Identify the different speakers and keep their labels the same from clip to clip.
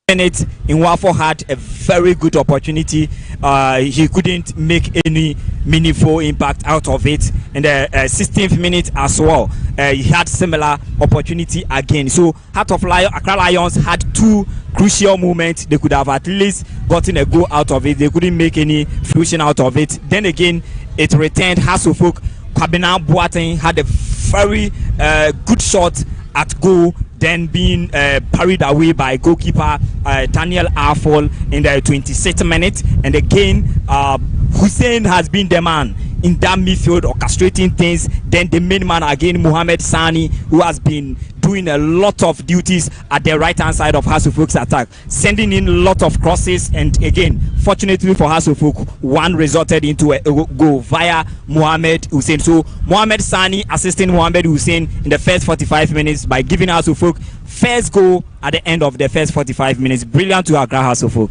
Speaker 1: minutes, Nwafo had a very good opportunity. He couldn't make any meaningful impact out of it. In the 16th minute as well, he had similar opportunity again. So Heart of Lion, Accra Lions had two crucial moments. They could have at least gotten a goal out of it. They couldn't make any fruition out of it. Then again, it returned. Hasselhoff, Kwabena Boateng had a very good shot at goal, then being parried away by goalkeeper Daniel Arfol in the 26th minute. And again, Hussein has been the man in that midfield orchestrating things. Then the main man again, Mohamed Sani, who has been doing a lot of duties at the right hand side of Hasselhoff's attack, sending in a lot of crosses. And again, fortunately for Hasselhoff, one resulted into a goal via Mohamed Hussein. So Mohamed Sani assisting Mohamed Hussein in the first 45 minutes by giving Hasselhoff first goal at the end of the first 45 minutes. Brilliant to Accra Hasselhoff.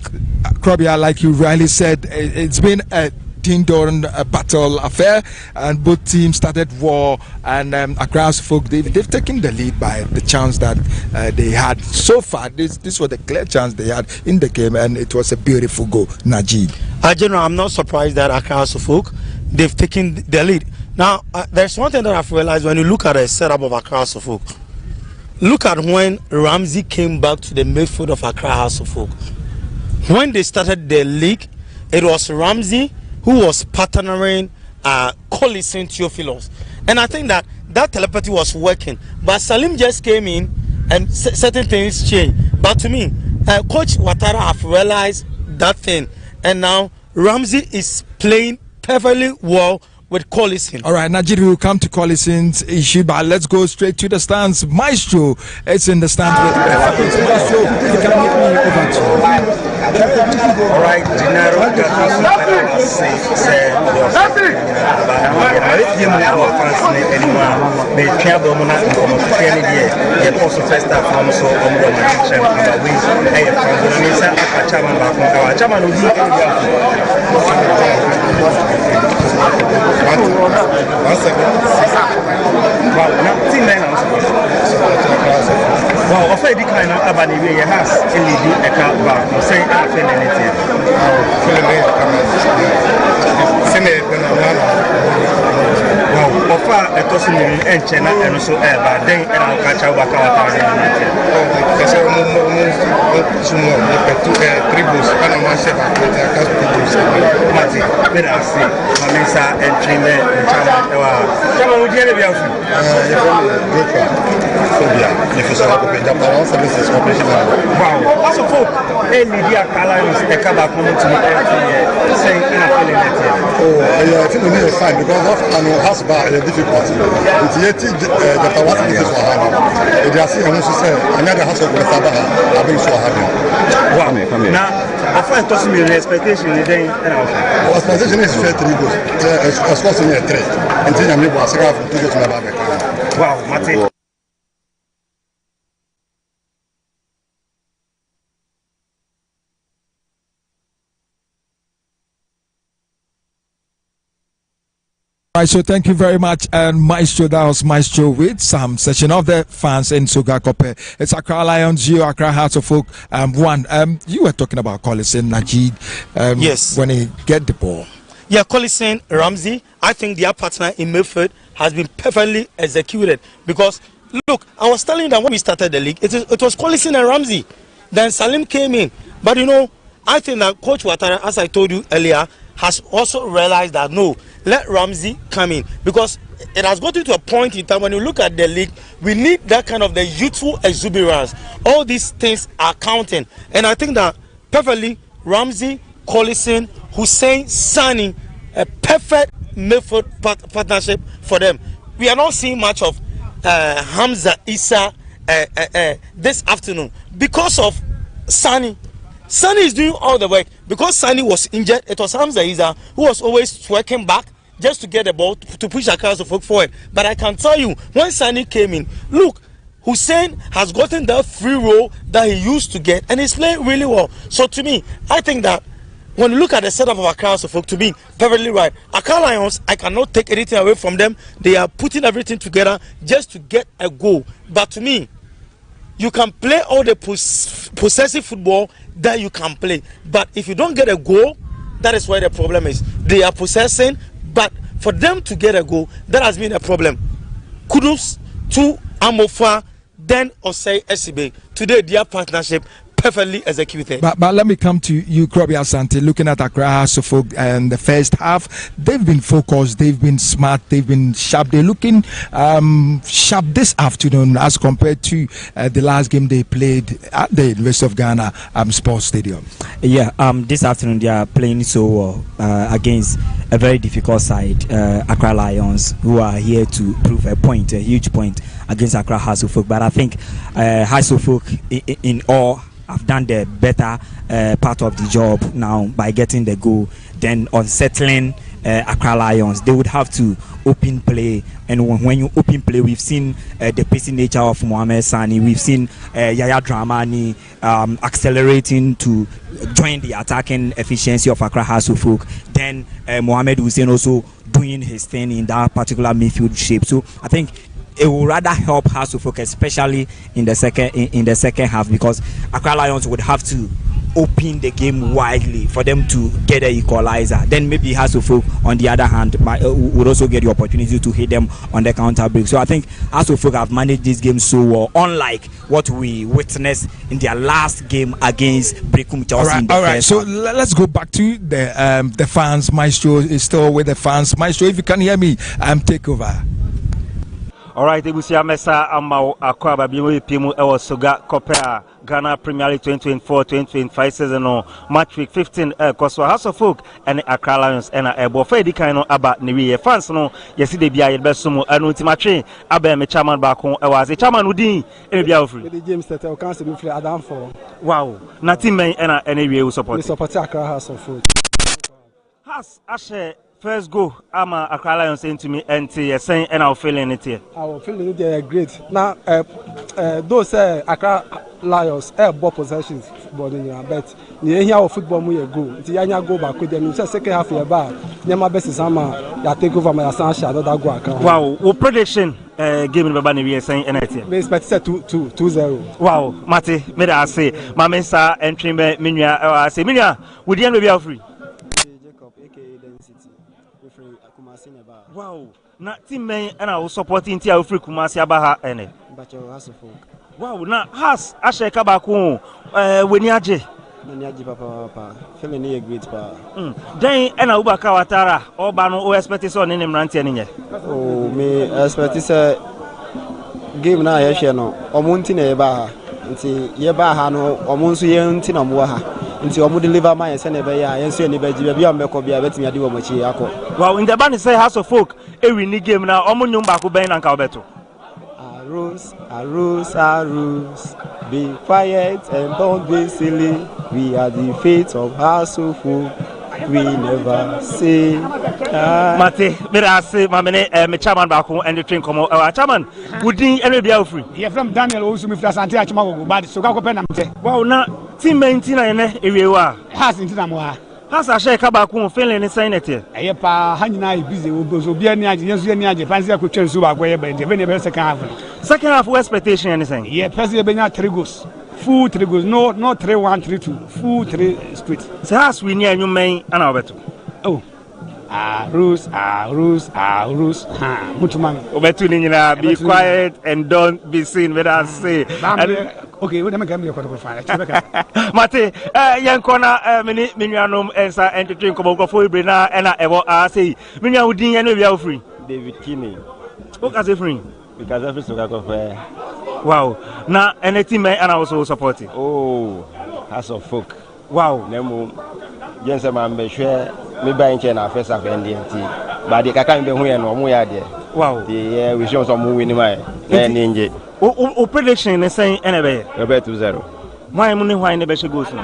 Speaker 2: Krobia, like you rightly said, it's been a ding-dong battle affair, and both teams started war, and Accra Hasselhoff, they've taken the lead by the chance that they had so far. This was the clear chance they had in the game, and it was a beautiful goal. Najib.
Speaker 3: General, I'm not surprised that Accra Hasselhoff, they've taken the lead. Now, there's one thing that I've realized when you look at the setup of Accra Hasselhoff. Look at when Ramsey came back to the midfield of Accra Hasselhoff. When they started the league, it was Ramsey who was partnering Collison Theophilus. And I think that telepathy was working. But Salim just came in and certain things changed. But to me, Coach Ouattara have realized that thing. And now Ramsey is playing perfectly well with Collison.
Speaker 2: All right, Najib, we will come to Collison's issue, but let's go straight to the stands. Maestro is in the stands with Maestro, you can meet me over to.
Speaker 4: All right, Gennaro, well, of the kind of Abani we has in the account back, saying I feel anything. Well, offer a tossing and China and also air, but then I'll catch out back out. Tribus, and I want to say, I see, Mamisa and Chile, and Chama, would you ever if you saw Japan services operation. Wow, what's a folk? Any media colors, a cover coming to me saying, I'm feeling it. Oh, I think we need a sign because of an house bar a difficulty. It's yet the Tawasi is for having. They are saying, I say, another house of Sabaha, I've been so happy. Wow, now, I find tossing me an expectation again. Expectation is fair to go. As well as in a trade. And then I'm able to have to go to my back. Wow, Mate.
Speaker 2: Right, so thank you very much, and Maestro, that was Maestro with some session of the fans in Sugar Kope. It's Accra Lions 0, Accra Hasselhoff 1. You were talking about Collison, Najib.
Speaker 3: Yes.
Speaker 2: When he get the ball.
Speaker 3: Yeah, Collison, Ramsey, I think their partner in midfield has been perfectly executed. Because, look, I was telling you that when we started the league, it was Collison and Ramsey. Then Salim came in. But, you know, I think that Coach Ouattara, as I told you earlier, has also realized that no, let Ramsey come in, because it has gotten to a point in time when you look at the league, we need that kind of the youthful exuberance. All these things are counting, and I think that perfectly Ramsey, Collison, Hussein, Sani, a perfect midfield partnership for them. We are not seeing much of Hamza Issa this afternoon because of Sani. Sani is doing all the work. Because Sani was injured, it was Hamza Issa who was always working back just to get the ball to push across the foot forward. But I can tell you, when Sani came in, look, Hussein has gotten that free role that he used to get, and he's playing really well. So to me, I think that when you look at the setup of Accra Hasselhoff, to be perfectly right, Accra Lions, I cannot take anything away from them. They are putting everything together just to get a goal. But to me, you can play all the possessive football that you can play. But if you don't get a goal, that is where the problem is. They are possessing, but for them to get a goal, that has been a problem. Kudos to Amofa, then Osei SCB. Today, their partnership perfectly executed. But
Speaker 2: let me come to you, Krobi Asante. Looking at Accra Suffolk and the first half, they've been focused, they've been smart, they've been sharp. They're looking sharp this afternoon as compared to the last game they played at the University of Ghana Sports Stadium.
Speaker 1: Yeah, this afternoon they are playing so well against a very difficult side, Accra Lions, who are here to prove a point, a huge point against Accra Suffolk. But I think Suffolk in all have done the better part of the job now by getting the goal. Then unsettling Accra Lions, they would have to open play, and when you open play, we've seen the pacing nature of Mohamed Sani, we've seen Yaya Dramani accelerating to join the attacking efficiency of Accra Suffolk. Then Mohamed Hussein also doing his thing in that particular midfield shape. So I think it will rather help Suffolk, especially in the second half, because Accra Lions would have to open the game widely for them to get an equalizer. Then maybe Suffolk, on the other hand, would also get the opportunity to hit them on the counter break. So I think Suffolk have managed this game so well, unlike what we witnessed in their last game against Brekum Chelsea.
Speaker 2: All right. So let's go back to the fans. Maestro is still with the fans. Maestro, if you can hear me, take over.
Speaker 5: All right, Ebusia Mesa Amao Akwa Babimu Pimu Ewo Soga Kopea Ghana Premier League 2024-2025 season no match week 15 Koswa House of Folk and Accra Lions and Ebo Fedi Kaino Aba Niwi fans no yesi de bia yebesumu anu timatwe aba me chairman ba kon ewaze chairman udin e bia ofri
Speaker 6: the James Tete o kan se me free Adam for
Speaker 5: wow na team men and anyway we support
Speaker 6: Accra House of Folk
Speaker 5: has ashe first go ama Accra Lions into me and saying and our feeling it here.
Speaker 6: Our feeling they are great. Now those Accra Lions ball possessions football in but near here our football we go. The yanya go back with them. Second half year back. Nyama best sama ya take over my Sansha that go Accra.
Speaker 5: Wow, what prediction game in Babani we are saying and it here.
Speaker 6: We expect 2-0.
Speaker 5: Wow, Mate, me da say my mensa entry me minya I say minya would the end be free. Wow, na team men and I was supporting Tia Free Kumasi Abaha ene. Wow, na has Ashe Kabako when yaje.
Speaker 6: Papa, feeling a great pa.
Speaker 5: Then and Ubaka Watara, or Bano, or expect on any Rantian.
Speaker 6: Oh, me expect is game na Yashano, or Montine Baha, until Yebaha no, or Monsu Yentin of Waha. Until I deliver my son, and see any baby, I'm not going to be able to do much.
Speaker 5: Well, in the band, say House of Folk, every new game now, Omunum Baku Ben and Calbeto. Arose,
Speaker 6: be quiet and don't be silly. We are the fate of House of Folk. We never say.
Speaker 5: Mate, may I say, my man, me chairman Baku and the train come out. Our chairman, would you any be free?
Speaker 7: Yeah, from Daniel also, if that's anti Achamago, but so go pen.
Speaker 5: Wow, now. Team maintain area
Speaker 7: has into Namoa.
Speaker 5: Has a shake about feeling in saying it here.
Speaker 7: A pa Hanina busy will be any idea, fancy I could tell you about where the very second half. Second half expectation anything. Yeah, President Bena Trigos. Full Trigos, no 3-1, 3-2, full 3 split. So as we near you may and our better. Oh. Rus, Mutuman.
Speaker 5: Obetunina, be quiet and don't be seen with us say.
Speaker 7: Okay, we don't get a fight.
Speaker 5: Mate, young corner, Minianum, and to drink about for Brina, and I ever say, Minia would be any free.
Speaker 6: David Kinney.
Speaker 5: What as a free?
Speaker 6: Because every so
Speaker 5: wow, now anything may and I also support it.
Speaker 6: Oh, House of Folk.
Speaker 5: Wow,
Speaker 6: Nemo, gentlemen, be sure. Me buy China first of NDT, but the Kakan be here no more there.
Speaker 5: Wow,
Speaker 6: the we show some movie in my ninja.
Speaker 5: O prediction is saying anyway.
Speaker 6: About 2-0.
Speaker 5: Why money why never should go so?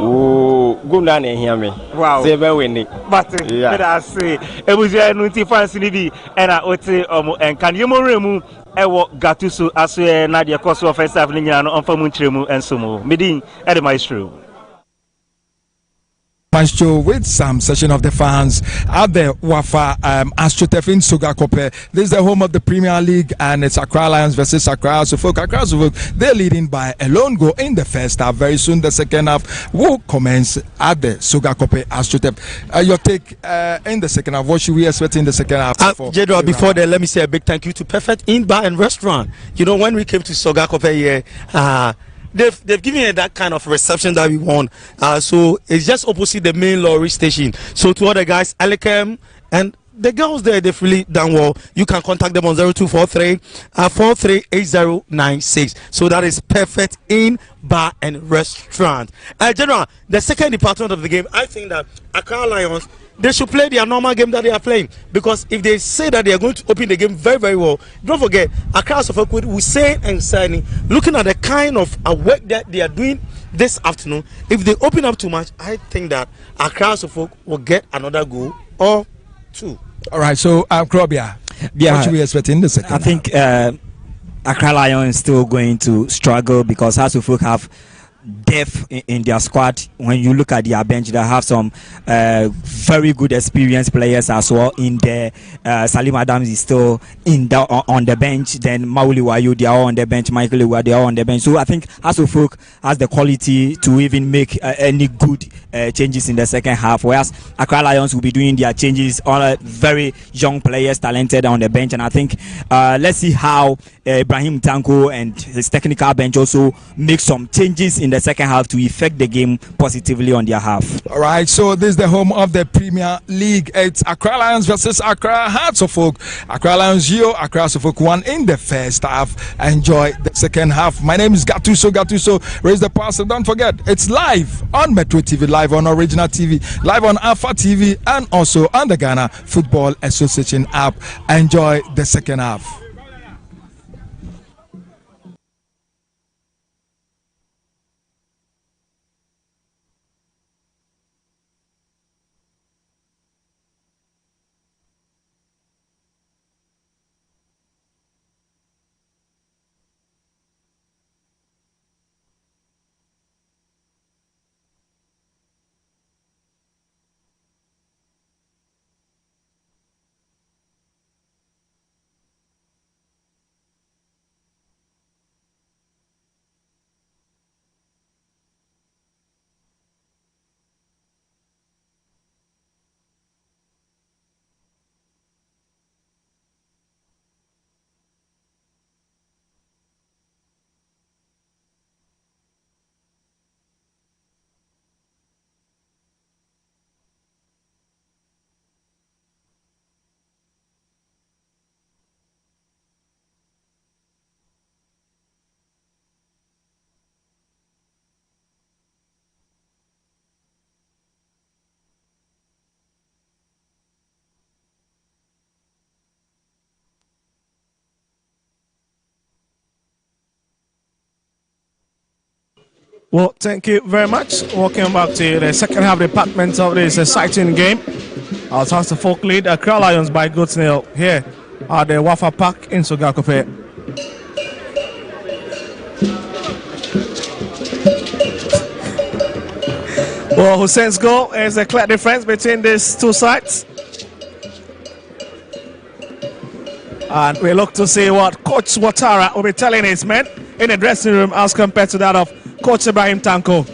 Speaker 6: Oh, go down and hear me.
Speaker 5: Wow,
Speaker 6: 7 winning.
Speaker 5: But I say, it was your new fancy TV and I would say, and can you more remove? I walk Gatusu as we Nadia Koso first of Niano on Famuntremu and Sumo. Meeting at the maestro.
Speaker 2: fans show with some session of the fans at the Wafa AstroTurf in Sogakope. This is the home of the Premier League, and it's Accra Lions versus Accra House of Folk. Accra House of Folk, they're leading by a lone goal in the first half. Very soon, the second half will commence at the Sogakope AstroTurf. Your take in the second half? What should we expect in the second half?
Speaker 3: Jedro, before that, let me say a big thank you to Perfect Inn Bar and Restaurant. You know, when we came to Sogakope here, they've given it that kind of reception that we want. So it's just opposite the main lorry station. So to all the guys, Alikem and the girls there, they've really done well. You can contact them on 0243 438096. So that is Perfect Inn Bar and Restaurant. General, the second department of the game, I think that Accra Lions, they should play their normal game that they are playing, because if they say that they are going to open the game very, very well, don't forget, Accra House of Folk will say and signing, looking at the kind of work that they are doing this afternoon, if they open up too much, I think that Accra House of Folk will get another goal or two.
Speaker 2: All right, so Krobia, what should we expect in the second half?
Speaker 1: I think Accra Lions is still going to struggle because House of Folk have depth in their squad. When you look at their bench, they have some very good experienced players as well in there. Salim Adams is still on the bench. Then Mauli Wayu, they are on the bench. Michael Ewa, they are on the bench. So I think House of Folk has the quality to even make any good changes in the second half. Whereas Accra Lions will be doing their changes on very young players, talented on the bench. And I think let's see how Ibrahim Tanko and his technical bench also make some changes in the second half to affect the game positively on their half.
Speaker 2: All right, so this is the home of the Premier League. It's Accra Lions versus Accra Hearts of Folk. Accra Lions 0, Accra Hearts of Folk 1 in the first half. Enjoy the second half. My name is Gatuso. Raise the parcel. Don't forget, it's live on Metro TV, live on Original TV, live on Alpha TV, and also on the Ghana Football Association app. Enjoy the second half.
Speaker 8: Well, thank you very much. Welcome back to the second half department of this exciting game. Our House of Folk lead Accra Lions by goals nil here at the Wafa Park in Sogakope. Well, Hussein's goal is a clear difference between these two sides. And we look to see what Coach Watara will be telling his men in the dressing room as compared to that of Coach Ibrahim Tanko.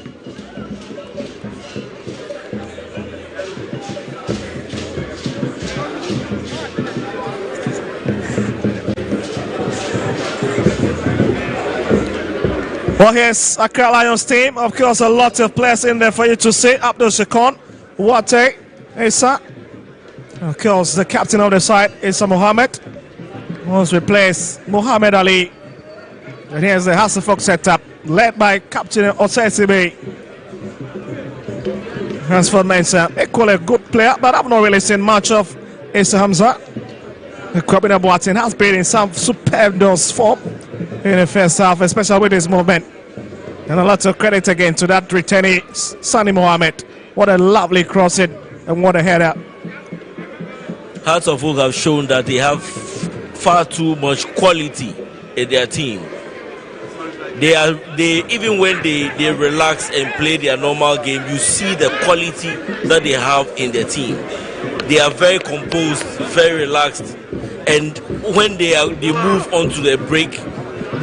Speaker 8: Well, here's Accra Lions team. Of course, a lot of players in there for you to see. Abdul Shakon, Wate, Issa. Of course, the captain of the side, Issa Mohammed. Wants replaced Muhammad Ali. And here's the House of Folk setup, led by Captain Osesibe. Hansford Mensah, equally a good player, but I've not really seen much of Issa Hamza. The Kwabena Boateng has been in some superb dose form in the first half, especially with his movement. And a lot of credit again to that returnee, Sani Mohammed. What a lovely crossing and what a header.
Speaker 9: Hearts of Folk have shown that they have far too much quality in their team. They even when they relax and play their normal game, you see the quality that they have in their team. They are very composed, very relaxed, and when they move on to the break,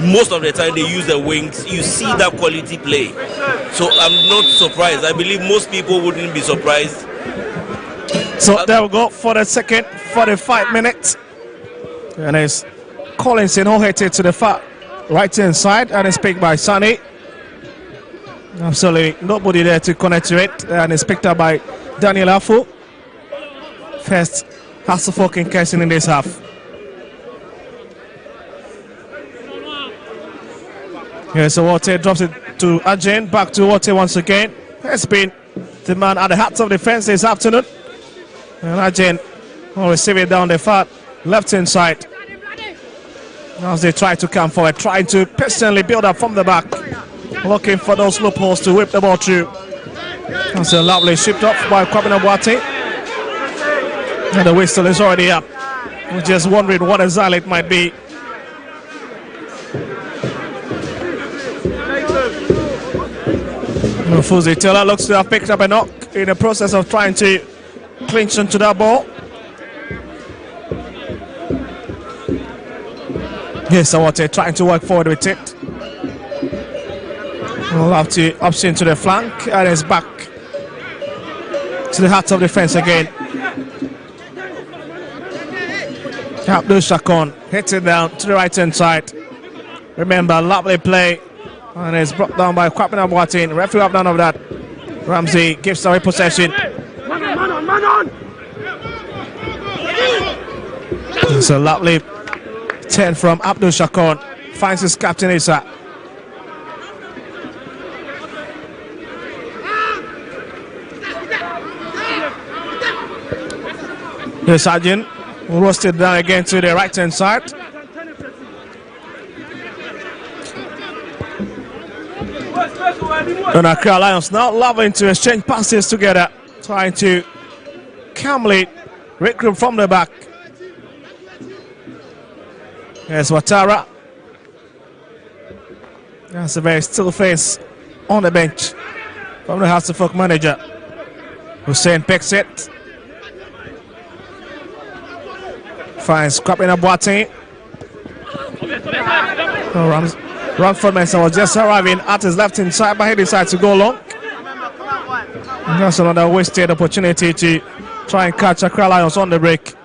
Speaker 9: most of the time they use the wings. You see that quality play. So I'm not surprised. I believe most people wouldn't be surprised.
Speaker 8: So there we go for the second 45 minutes. And it's Collinson who hit it to the far right hand side, and it's picked by Sane. Absolutely nobody there to connect to it, and it's picked up by Daniel Afu. First Hasselhoff concussion in this half. Yeah, so Wote drops it to Ajin, back to Wote once again. Has been the man at the heart of defense this afternoon. And Ajin will receive it down the far left hand side. As they try to come forward, trying to personally build up from the back, looking for those loopholes to whip the ball through. That's a lovely shipped off by Kwabena Boateng. And the whistle is already up. We're just wondering what exactly it might be. Fuzi Taylor looks to have picked up a knock in the process of trying to clinch onto that ball. Yes, Awate trying to work forward with it. We'll have to option to the flank, and it's back to the heart of defense again. Abdul Shakon hits it down to the right hand side. Remember, lovely play, and it's brought down by Kwabena Boateng. Referee up none of that. Ramsey gives away possession. It's a lovely 10 from Abdul Shakon. Finds his captain Issa. The sergeant roasted down again to the right hand side. And Accra Lions now loving to exchange passes together, trying to calmly regroup from the back. There's Ouattara. That's a very still face on the bench from the Hasselhoff manager. Hussein picks it. Finds Kwabena Boateng. Ramford Mensah was just arriving at his left hand side, but he decides to go long. And that's another wasted opportunity to try and catch Accra Lions on the break.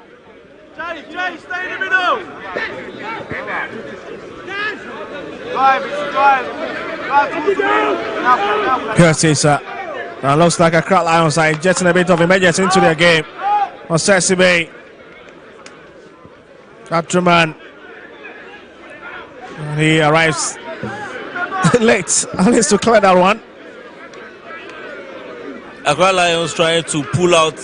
Speaker 8: Here's Issa. And looks like Accra Lions are injecting a bit of emergency into their game. On Sesibe. Abdurrahman. He arrives late, at least to clear that one.
Speaker 9: Accra Lions trying to pull out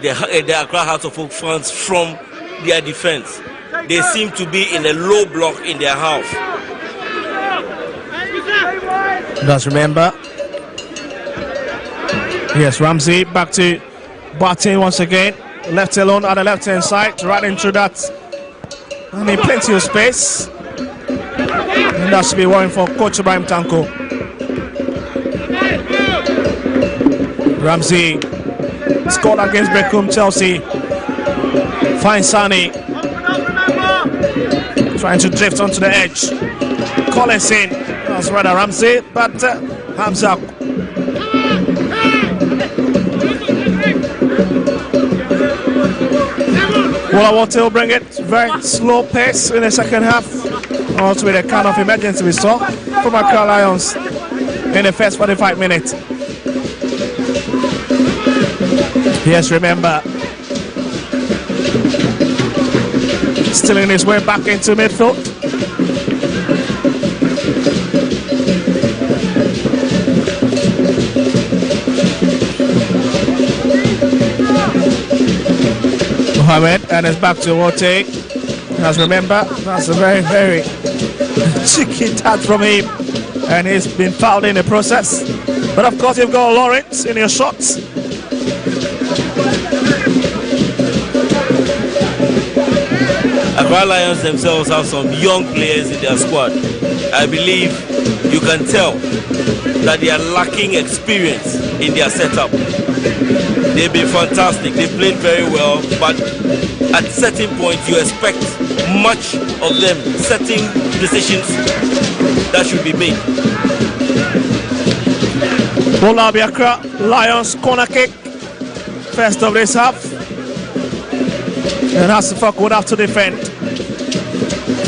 Speaker 9: the Accra Hasselhoff fans from their defense. They seem to be in a low block in their half.
Speaker 8: Just remember. Yes, Ramsey back to Boateng once again. Left alone on the left hand side, right into that. And in plenty of space. And that should be worrying for Coach Ibrahim Tanko. Ramsey scored against Beckham, Chelsea. Finds Sane. Trying to drift onto the edge. Collinson. That's rather Ramsey, but Hamza. Wote will bring it very slow pace in the second half. Also with a kind of emergency we saw from Accra Lions in the first 45 minutes. Yes, remember, stealing his way back into midfield. Mohamed, and it's back to Wote. As remember, that's a very, very cheeky touch from him, and he's been fouled in the process. But of course, you've got Lawrence in your shots.
Speaker 9: Accra Lions themselves have some young players in their squad. I believe you can tell that they are lacking experience in their setup. They've been fantastic. They played very well, but at certain point you expect much of them setting decisions that should be made.
Speaker 8: Will now be Accra Lions corner kick. First of this half. And Hasselhoff would have to defend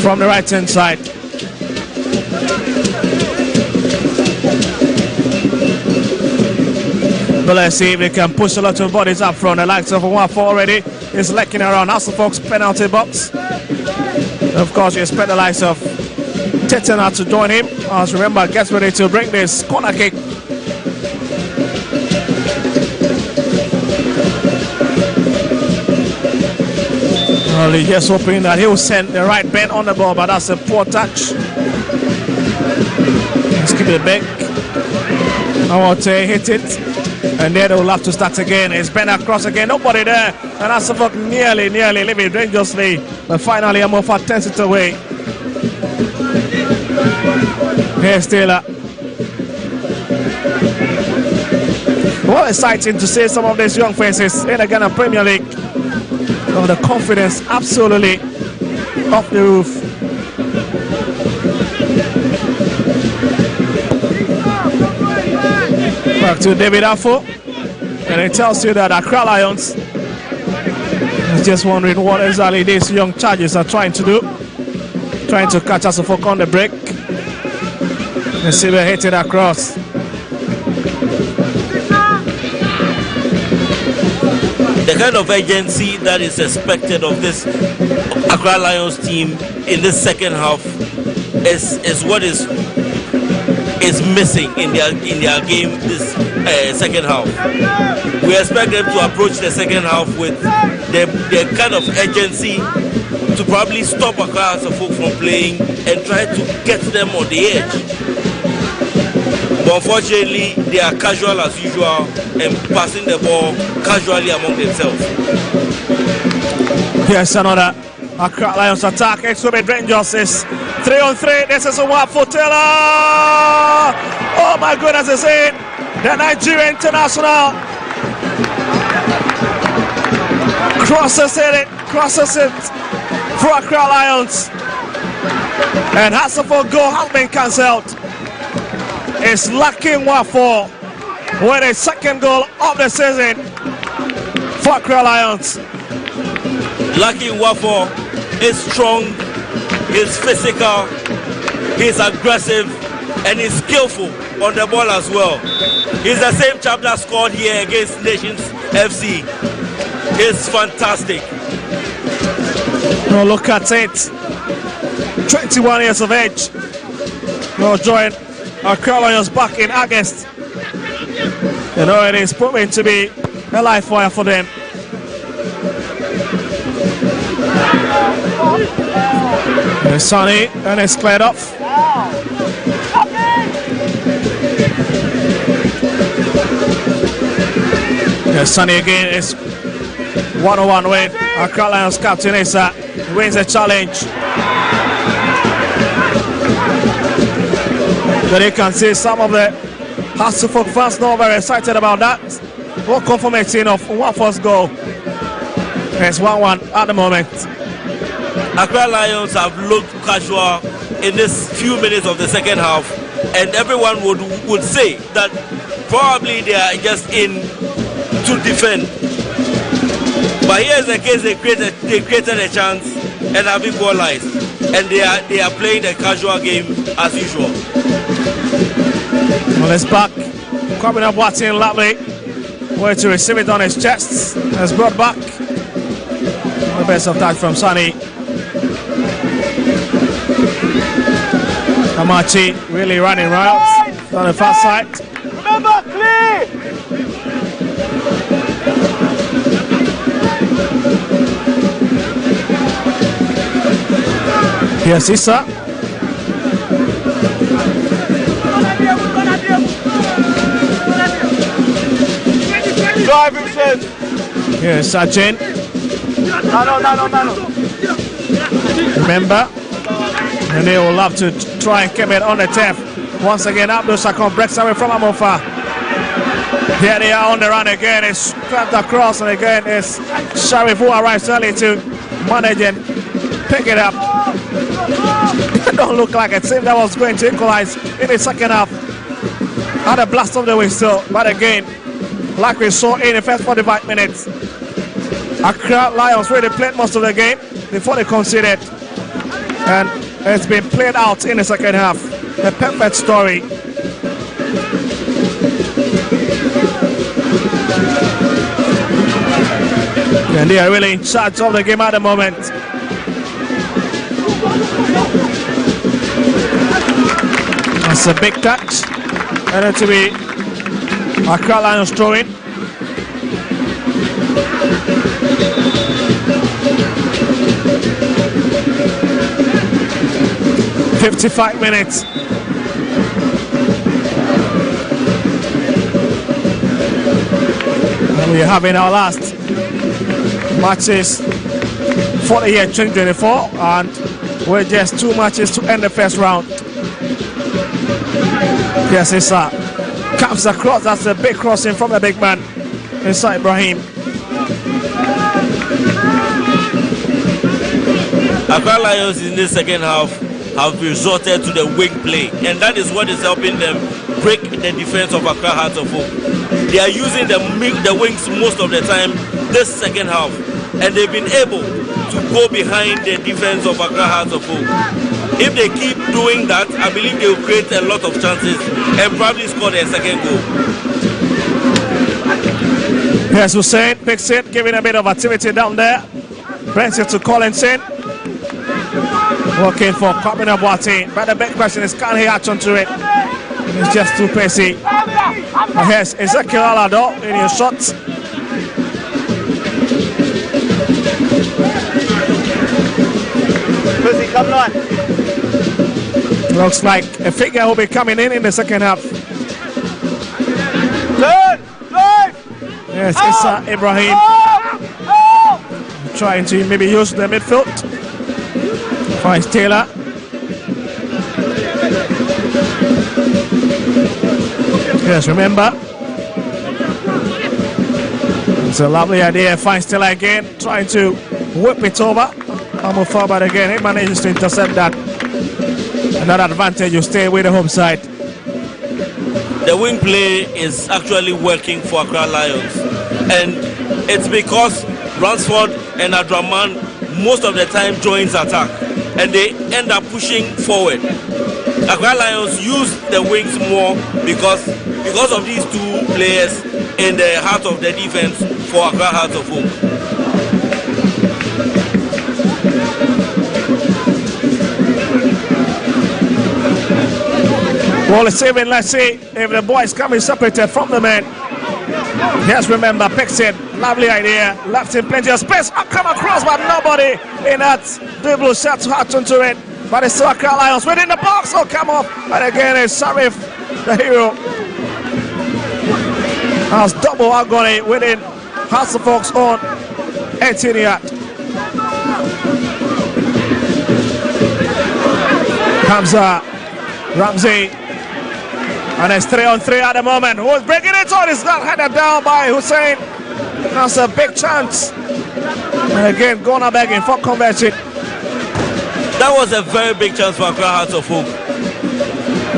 Speaker 8: from the right hand side. But let's see if they can push a lot of bodies up front. The likes of Wafo already is lacking around Hasselhoff's penalty box. And of course, you expect the likes of Tetena to join him. As remember, gets ready to bring this corner kick. Only just hoping that he'll send the right bend on the ball, but that's a poor touch. Let's keep it back. I want to hit it. And then they'll have to start again. It's bent across again. Nobody there. And Hasselhoff nearly leaving dangerously. But finally, Amofa turns it away. Here's Taylor. Well, exciting to see some of these young faces in the Ghana Premier League. Oh, the confidence absolutely off the roof. Back to David Afo, and it tells you that Accra Lions is just wondering what exactly these young charges are trying to do. Trying to catch Hasselhoff on the break. And see we're hitting across.
Speaker 9: The kind of urgency that is expected of this Accra Lions team in this second half is what is missing in their game this second half. We expect them to approach the second half with the kind of urgency to probably stop Accra Hasselhoff from playing and try to get them on the edge. But unfortunately, they are casual as usual and passing the ball casually among themselves.
Speaker 8: Yes, another Accra Lions attack. It's going to be dangerous. 3-on-3. This is a what for Taylor. Oh my goodness, it's in. The Nigerian international crosses it for Accra Lions. And Hasselhoff goal has been cancelled. It's lucky Wafo with a second goal of the season for Accra Lions.
Speaker 9: Lucky Wafo is strong, he's physical, he's aggressive, and he's skillful on the ball as well. He's the same chap that scored here against Nations FC. He's fantastic.
Speaker 8: Now look at it. 21 years of age. Will join Accra Lions back in August. You know, it is proving to be a live fire for them. There's Sonny, and it's cleared off. There's Sonny again. It's 1-on-1 with Accra Lions captain Issa. Wins the challenge. But you can see some of the Hasselhoff fans not very excited about that. What confirmation of Wafo's goal. It's 1-1 at the moment.
Speaker 9: Accra Lions have looked casual in this few minutes of the second half, and everyone would say that probably they are just in to defend. But here's the case: they created a chance and have equalized, and they are playing the casual game as usual.
Speaker 8: Well, it's back. Coming up, watching lovely. Way to receive it on his chest. It's brought back. The best of that from Sonny. Amachi really running right on the far side.
Speaker 10: Remember, clear!
Speaker 8: Here's Issa.
Speaker 10: Driving set.
Speaker 8: Here's Sajin.
Speaker 10: No.
Speaker 8: Remember? And they will love to try and keep it on the turf. Once again, Abdul Sakon breaks away from Amofa. Here they are on the run again. It's swept across, and again it's Sharif who arrives early to manage and pick it up. It don't look like a team that was going to equalize in the second half. Had a blast of the way still, but again, like we saw in the first 45 minutes, Accra Lions really played most of the game before they conceded, and it's been played out in the second half. A perfect story. And they are really in charge of the game at the moment. That's a big catch. And then to be Accra Lions throwing. "55 minutes. And we're having our last matches for the year 2024, and we're just 2 matches to end the first round. Yes, it's comes across. That's a big crossing from the big man inside Ibrahim.
Speaker 9: Accra Lions in the second half have resorted to the wing play, and that is what is helping them break the defense of Accra Hearts of Oak. They are using the wings most of the time this second half, and they've been able to go behind the defense of Accra Hearts of Oak. If they keep doing that, I believe they will create a lot of chances and probably score their second goal.
Speaker 8: Yes, Hussein picks it, giving a bit of activity down there. Brings it to Collinson. Working for Kwabena Boateng, but the big question is, can he hatch onto it? It's just too pacey. Yes, Ezekiel Alado in your shots.
Speaker 10: Come on.
Speaker 8: Looks like a figure will be coming in the second half.
Speaker 10: Turn!
Speaker 8: Yes, Issa Ibrahim trying to maybe use the midfield. Finds Taylor. Yes, remember. It's a lovely idea. Finds Taylor again, trying to whip it over. Almost far, but again, he manages to intercept that. Another advantage, you stay with the home side.
Speaker 9: The wing play is actually working for Accra Lions, and it's because Ransford and Adraman most of the time joins attack, and they end up pushing forward. Accra Lions use the wings more because of these two players in the heart of the defense for Accra Hearts of Oak.
Speaker 8: Ball is saving. Let's see if the boys coming separated from the men. Yes, remember, picks it. Lovely idea. Left in plenty of space. Come across, but nobody in that dribble shot to hatch onto it. But it's still Accra Lions within the box. Oh, come off. And again, it's Sharif, the hero. Has double agony within House of Oaks on 18 yard. Hamza Ramsey. And it's 3-on-3 at the moment. Who's breaking it on? It's not headed down by Hussein. That's a big chance. And again, Gona begging for conversion.
Speaker 9: That was a very big chance for Accra Hearts of Oak.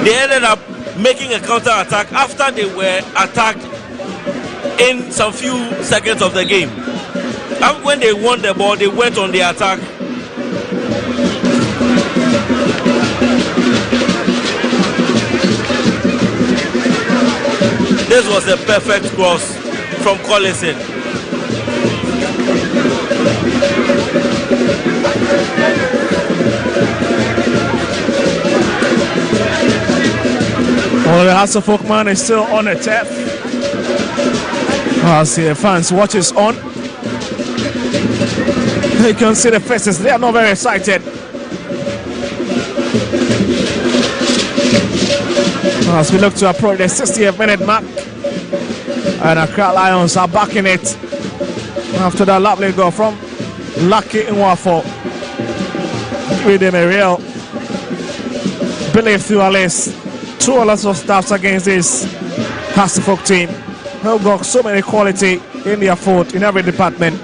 Speaker 9: They ended up making a counter attack after they were attacked in some few seconds of the game. And when they won the ball, they went on the attack. This was a perfect cross from Collison.
Speaker 8: Well, the House of Oak man is still on the turf. As the fans watches on, you can see the faces. They are not very excited. As we look to approach the 60th minute mark, and Accra Lions are back in it after that lovely goal from Lucky Nwafo. with them a real belief to at least throw lots of stuffs against this Hasselhoff team. They've got so many quality in their foot in every department.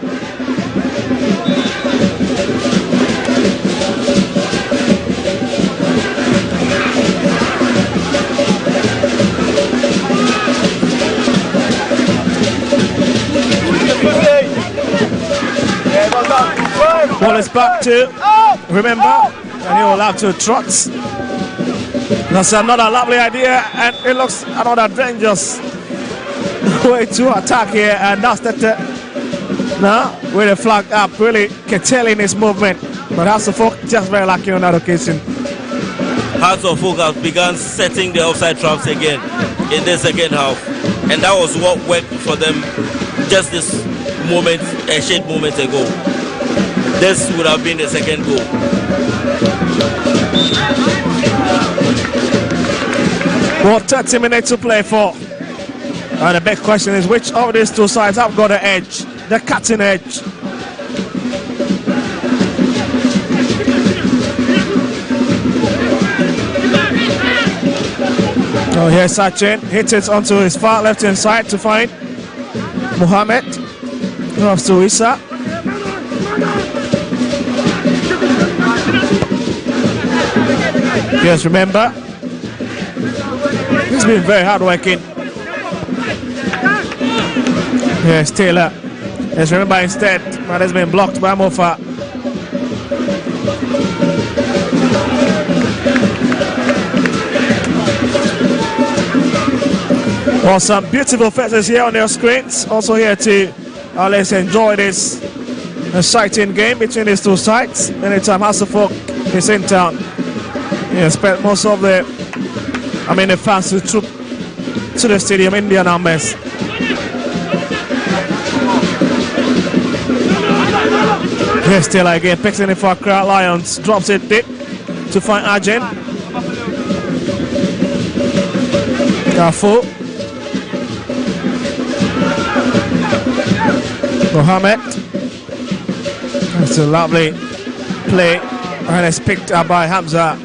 Speaker 8: Ball is back to remember, and he will have to trot. That's another lovely idea, and it looks another dangerous way to attack here, and that's that now with the flag up, really curtailing his movement. But Hasselhoff just very lucky on that occasion.
Speaker 9: Hasselhoff has begun setting the offside traps again in the second half, and that was what worked for them just this moment, a short moment ago. This would have been the second goal.
Speaker 8: Well, 30 minutes to play for. And the big question is which of these two sides have got the edge, the cutting edge. Oh, here's Sachin, hits it onto his far left-hand side to find Mohammed. Comes to Issa. Yes, remember, he's been very hard-working. Yes, Taylor. Yes, remember instead, but has been blocked by Mofa. Well, some beautiful faces here on your screens. Also here to let's enjoy this exciting game between these two sides. Anytime Hasselhoff is in town. Yeah, spent most of the fans to troop to the stadium in their numbers. Yes, Taylor again picks it for Accra Lions, drops it deep to find Arjen. Careful. Mohammed. That's a lovely play, and it's picked up by Hamza.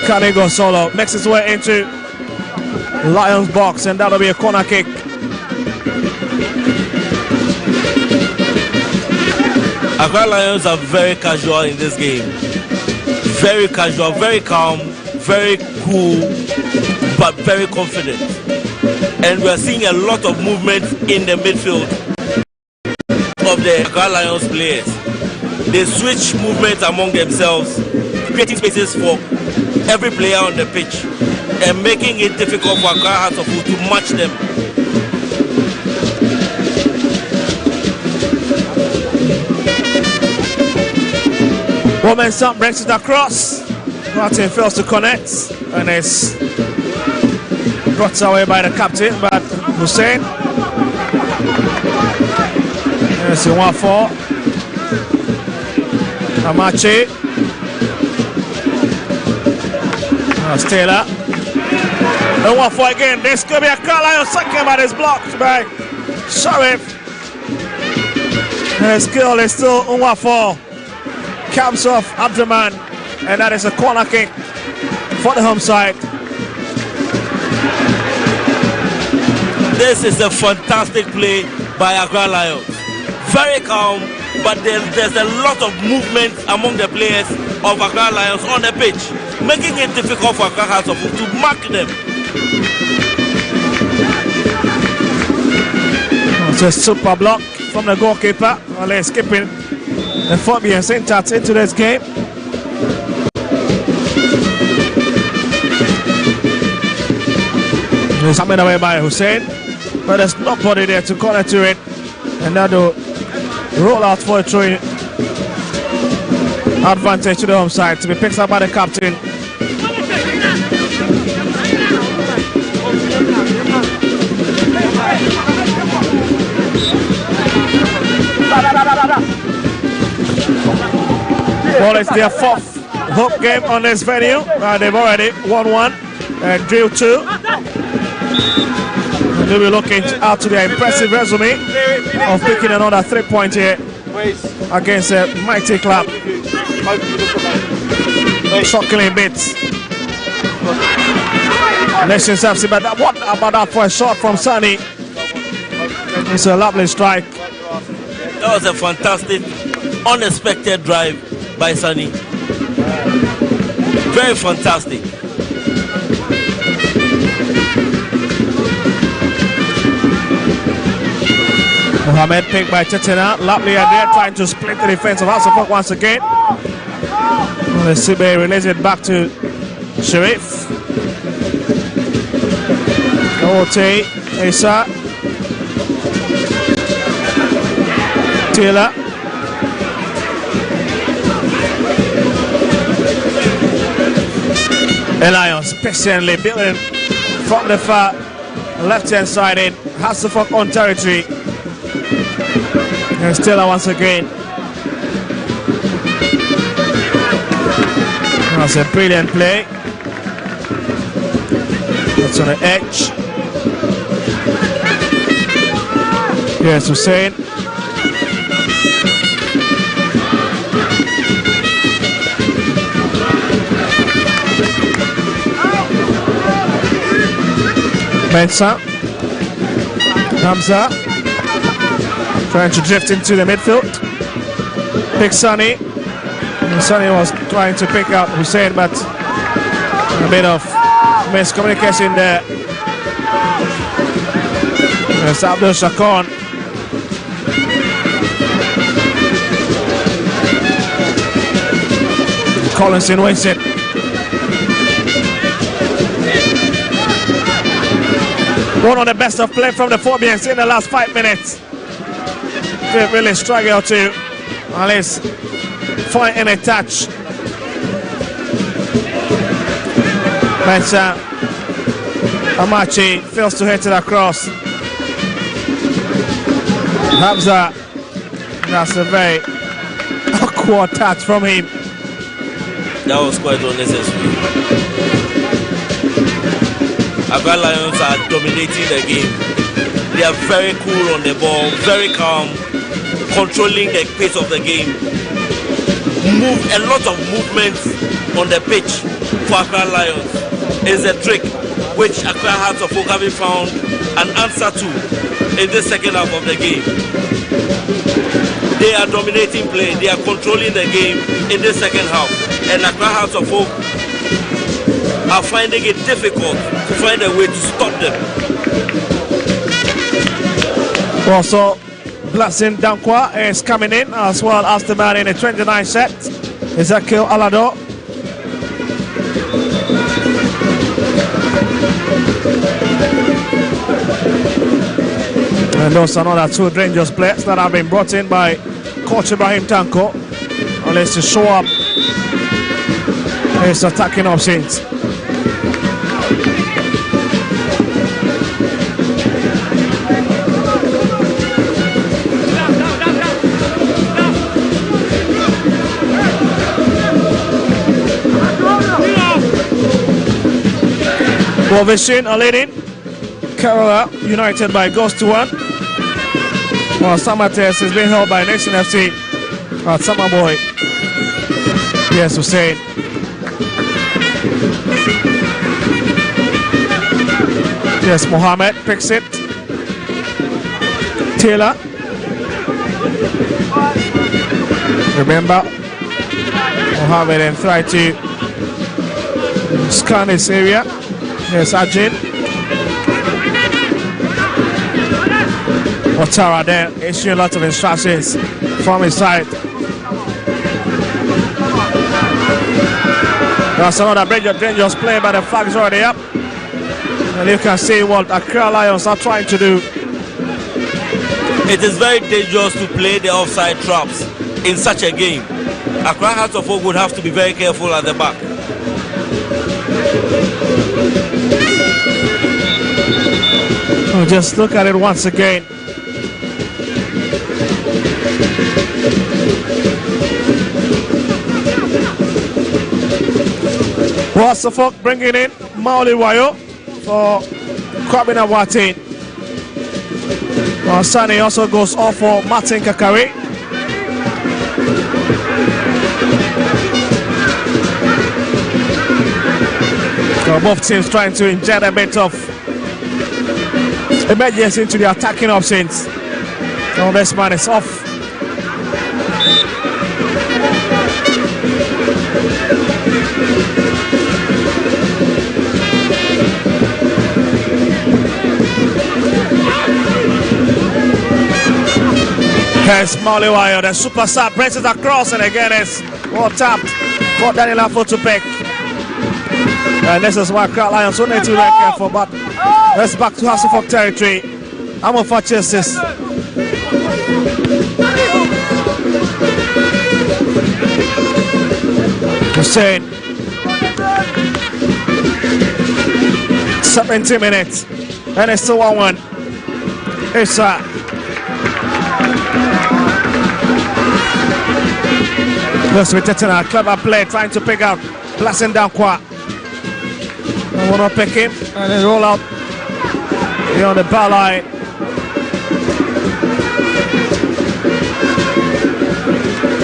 Speaker 8: Can go solo, makes his way into Lions box, and that'll be a corner kick.
Speaker 9: Accra Lions are very casual in this game. Very casual, very calm, very cool, but very confident. And we are seeing a lot of movement in the midfield of the Accra Lions players. They switch movements among themselves, creating spaces for every player on the pitch and making it difficult for Accra Hasselhoff to match them.
Speaker 8: Women's up breaks it across. Martin fails to connect, and it's brought away by the captain, but Hussein. There's a 1-4. Amache. That's Taylor. The 1-4 again. This could be a Carlisle second, but it's blocked by Sharif. And his skill is still 1-4. Comes off Abdurrahman, and that is a corner kick for the home side.
Speaker 9: This is a fantastic play by Accra Lions. Very calm, but there's a lot of movement among the players of Accra Lions on the pitch, making it difficult for Accra Hasselhoff to mark them.
Speaker 8: It's a super block from the goalkeeper. Well, they're skipping the Fabian Sintat into this game. It's coming away by Hussein, but there's nobody there to corner to it, and that'll roll out for a throw-in advantage to the home side to be picked up by the captain. Well, it's their fourth home game on this venue. They've already won one and drew two. And they'll be looking out to their impressive resume of picking another 3 point here against a mighty club Chuckling bits. Nations FC, but what about that for a shot from Sunny? It's a lovely strike.
Speaker 9: That was a fantastic, unexpected drive by Sunny. Very fantastic.
Speaker 8: Mohamed picked by Chetina. Lovely idea, trying to split the defense of House of Folk once again. The CBA releases it back to Sharif. Ote, Esa, Taylor. The Lions patiently building from the far left-hand side in Hasselhoff on territory. And Taylor once again. That's a brilliant play. That's on the edge. Here's Hussein. Mensah. Hamza. Trying to drift into the midfield. Big Sonny. And Sonny was trying to pick out Hussein, but a bit of miscommunication there. There's Abdul Shakon. Collinson wins it. One of the best of play from the Phobians in the last 5 minutes. They really struggle to at least find any touch. Mensah Amachi fails to hit it across. Hamza, that's a very awkward touch from him.
Speaker 9: That was quite unnecessary. Accra Lions are dominating the game. They are very cool on the ball, very calm, controlling the pace of the game. A lot of movement on the pitch for Accra Lions is a trick which Accra Hearts of Oak haven't found an answer to in the second half of the game. They are dominating play, they are controlling the game in the second half, and Accra Hearts of Oak are finding it difficult to find a way to stop them.
Speaker 8: Also, Blessing Dankwa is coming in, as well as the man in the 29 set, Ezekiel Alado. And those are another two dangerous players that have been brought in by Coach Ibrahim Tanko, unless to show up his attacking options. Bovishin are leading. Kerala United by goals to 1. While Samates is being held by Nation FC at Samaboy. Yes, Hussein. Yes, Mohamed picks it. Taylor. Remember, Mohamed and try to scan this area. Yes, Ajin. Ouattara there issuing a lot of instructions from his side. That's another dangerous play, but the flag is already up. And you can see what Accra Lions are trying to do.
Speaker 9: It is very dangerous to play the offside traps in such a game. Accra Hearts of Oak would have to be very careful at the back.
Speaker 8: Oh, just look at it once again. Wasafok bringing in Mauli Wayo for Kwabena Watin. Sani also goes off for Martin Kakari. So both teams trying to inject a bit of emergency into the attacking options. So this man is off. Here's Mauliwayo, the super sub, brings it across, and again it's well tapped for Daniel Afo to pick. And this is why Accra Lions don't need to be very careful, but let's back to Hasselhoff territory. I'm on for chases. Hussein. 70 minutes, and it's still 1-1. Issa. Close with Tetana, clever play, trying to pick out Blessing Dankwa. I want to pick him, and then roll out beyond the bar line.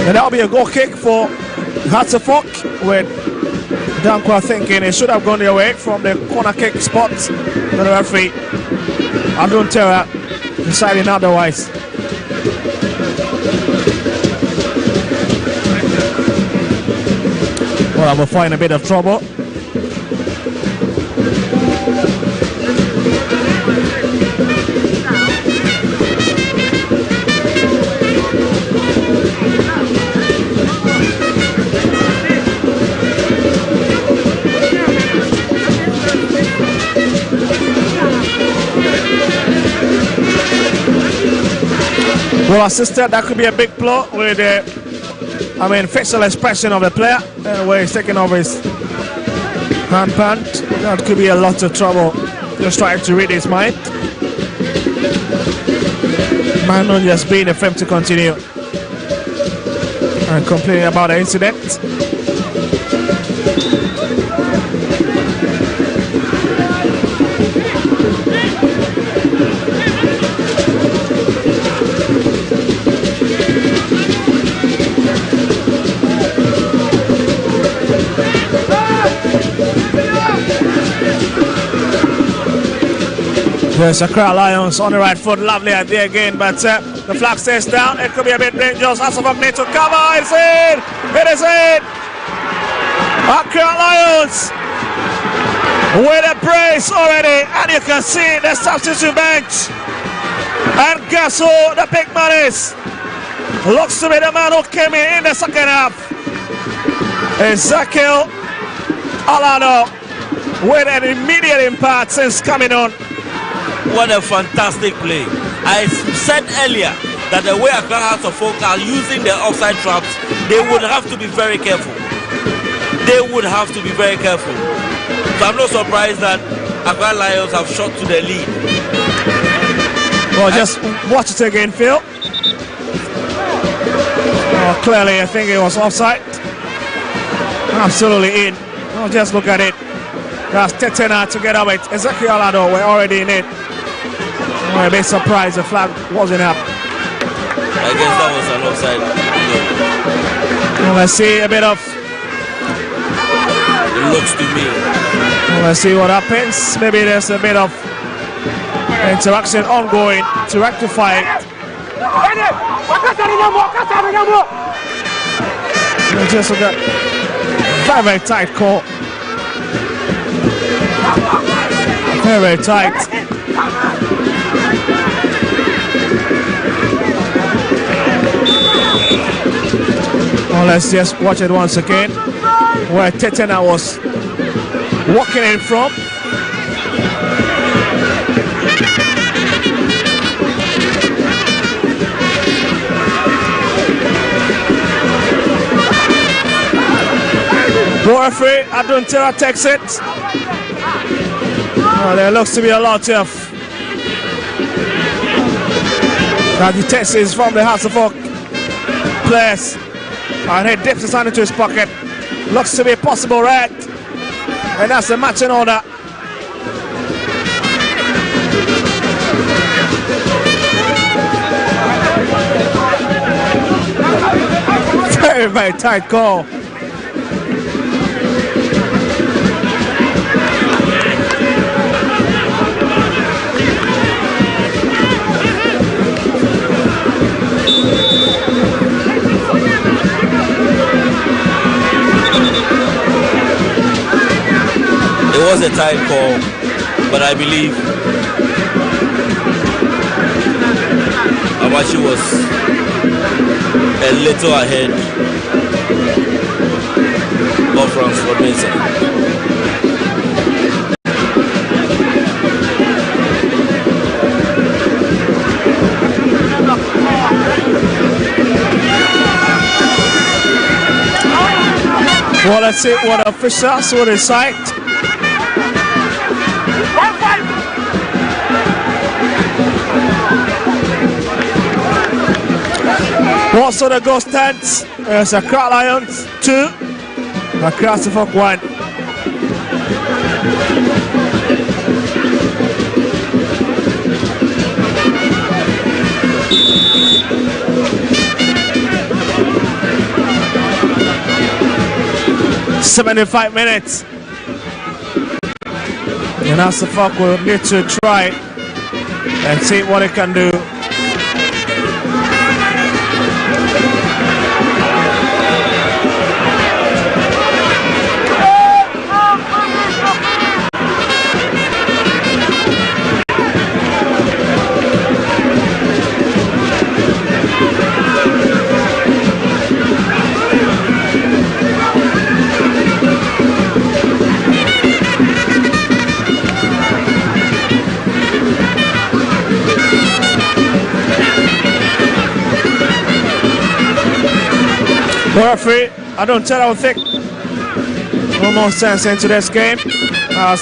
Speaker 8: And that'll be a goal kick for Hatzefok, with Dankwa thinking it should have gone their way from the corner kick spot. But the referee, Adon Terra, deciding otherwise. Well, I will find a bit of trouble. Well assisted, that could be a big blow with the facial expression of the player, where he's taking off his handband. That could be a lot of trouble. Just trying to read his mind. Might not just be in the frame to continue and complaining about the incident. There's Accra Lions on the right foot, lovely idea again, but the flag stays down. It could be a bit dangerous. Hasselhoff need to cover. It's in! It is in! Accra Lions with a brace already, and you can see the substitute bench. And guess who the big man is? Looks to be the man who came in the second half. Ezekiel Alano with an immediate impact since coming on.
Speaker 9: What a fantastic play. I said earlier that the way Accra Hasselhoff are using their offside traps, they would have to be very careful. They would have to be very careful. So I'm not surprised that Accra Lions have shot to the lead.
Speaker 8: Well, just watch it again, Phil. Oh, clearly, I think it was offside. Absolutely in. Oh, just look at it. That's Tetena together with Ezekiel Alado. We're already in it. I'm a bit surprised the flag wasn't up.
Speaker 9: I guess that was an offside.
Speaker 8: Well, let's see a bit of.
Speaker 9: It looks to me.
Speaker 8: Well, let's see what happens. Maybe there's a bit of interaction ongoing to rectify it. Just look at very, very tight call. Very, very tight. Well, let's just watch it once again, where Tetena was walking in from. Referee Adon Terra takes it. Oh, there looks to be a lot of agitations from the Hasselhoff players. And he dips his hand into his pocket. Looks to be a possible red. And that's the match in order. Very, very tight call.
Speaker 9: was a tight call, but I believe Amachi was a little ahead of Francois Mensah.
Speaker 8: Well, let's see what officials will decide. Also the goal stands. There's Accra Lions 2, Accra Suffolk 1. "75 minutes. And now Suffolk will need to try and see what it can do. Referee, I don't think no more sense into this game, as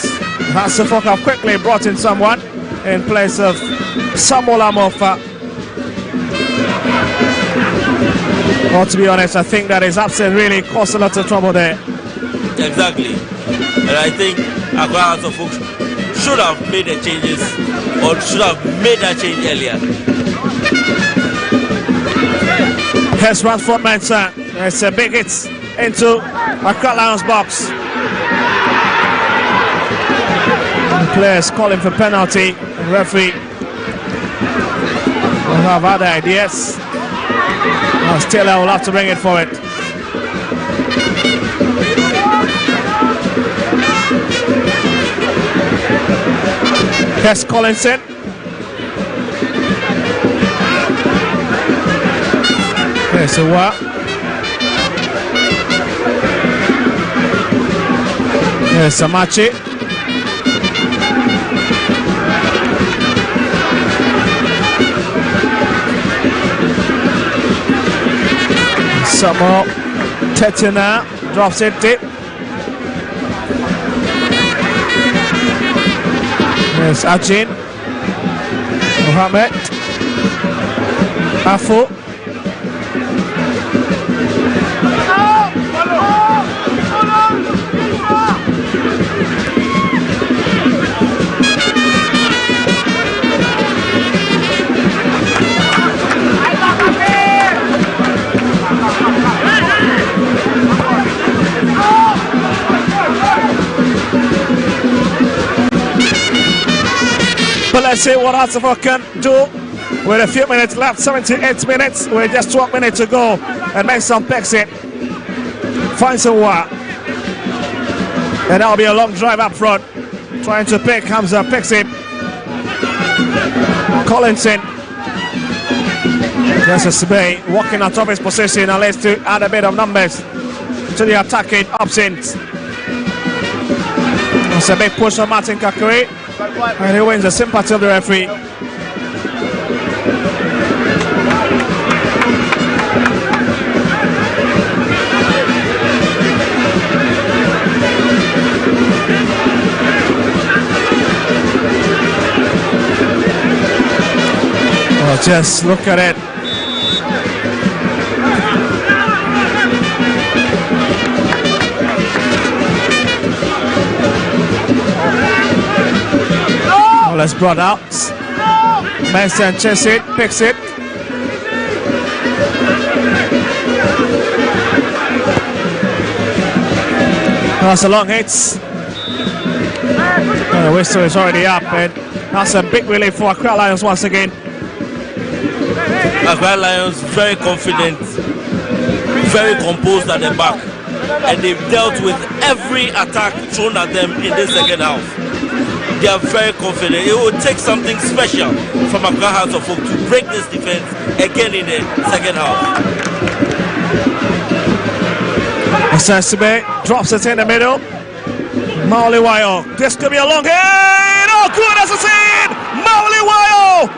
Speaker 8: Suffolk have quickly brought in someone in place of Samuel Amofa. Well, to be honest, I think that his absence really caused a lot of trouble there.
Speaker 9: Exactly, and I think Accra Suffolk should have made the changes, or should have made that change earlier.
Speaker 8: Here's Francois Mensah. It's a big hit into Accra Lions box. The players calling for penalty. The referee will have other ideas. Taylor will have to bring it for it. Here's Collinson. There's a what? There's Samachi. Samo Tetina drops it deep. There's Ajin. Mohammed. Afu. But let's see what Suffolk can do with a few minutes left. 78 minutes with just 12 minutes to go, and Mason picks it, finds a wire, and that'll be a long drive up front, trying to pick. Hamza picks it. Collinson, there's a Sibay walking out of his position, and let's to add a bit of numbers to the attacking options. It's a big push from Martin Kakuri, and he wins the sympathy of the referee. Well, just look at it. Let's brought out. Mason chases it, picks it. That's a long hit. And the whistle is already up, and that's a big relief for Accra Lions once again.
Speaker 9: Accra Lions very confident, very composed at the back. and they've dealt with every attack thrown at them in the second half. They are very confident. It will take something special from Accra Hearts of Oak to break this defense again in the second half.
Speaker 8: Osasibe drops it in the middle. Mauliwayo, this could be a long hit. Oh, good as it's in. Mauliwayo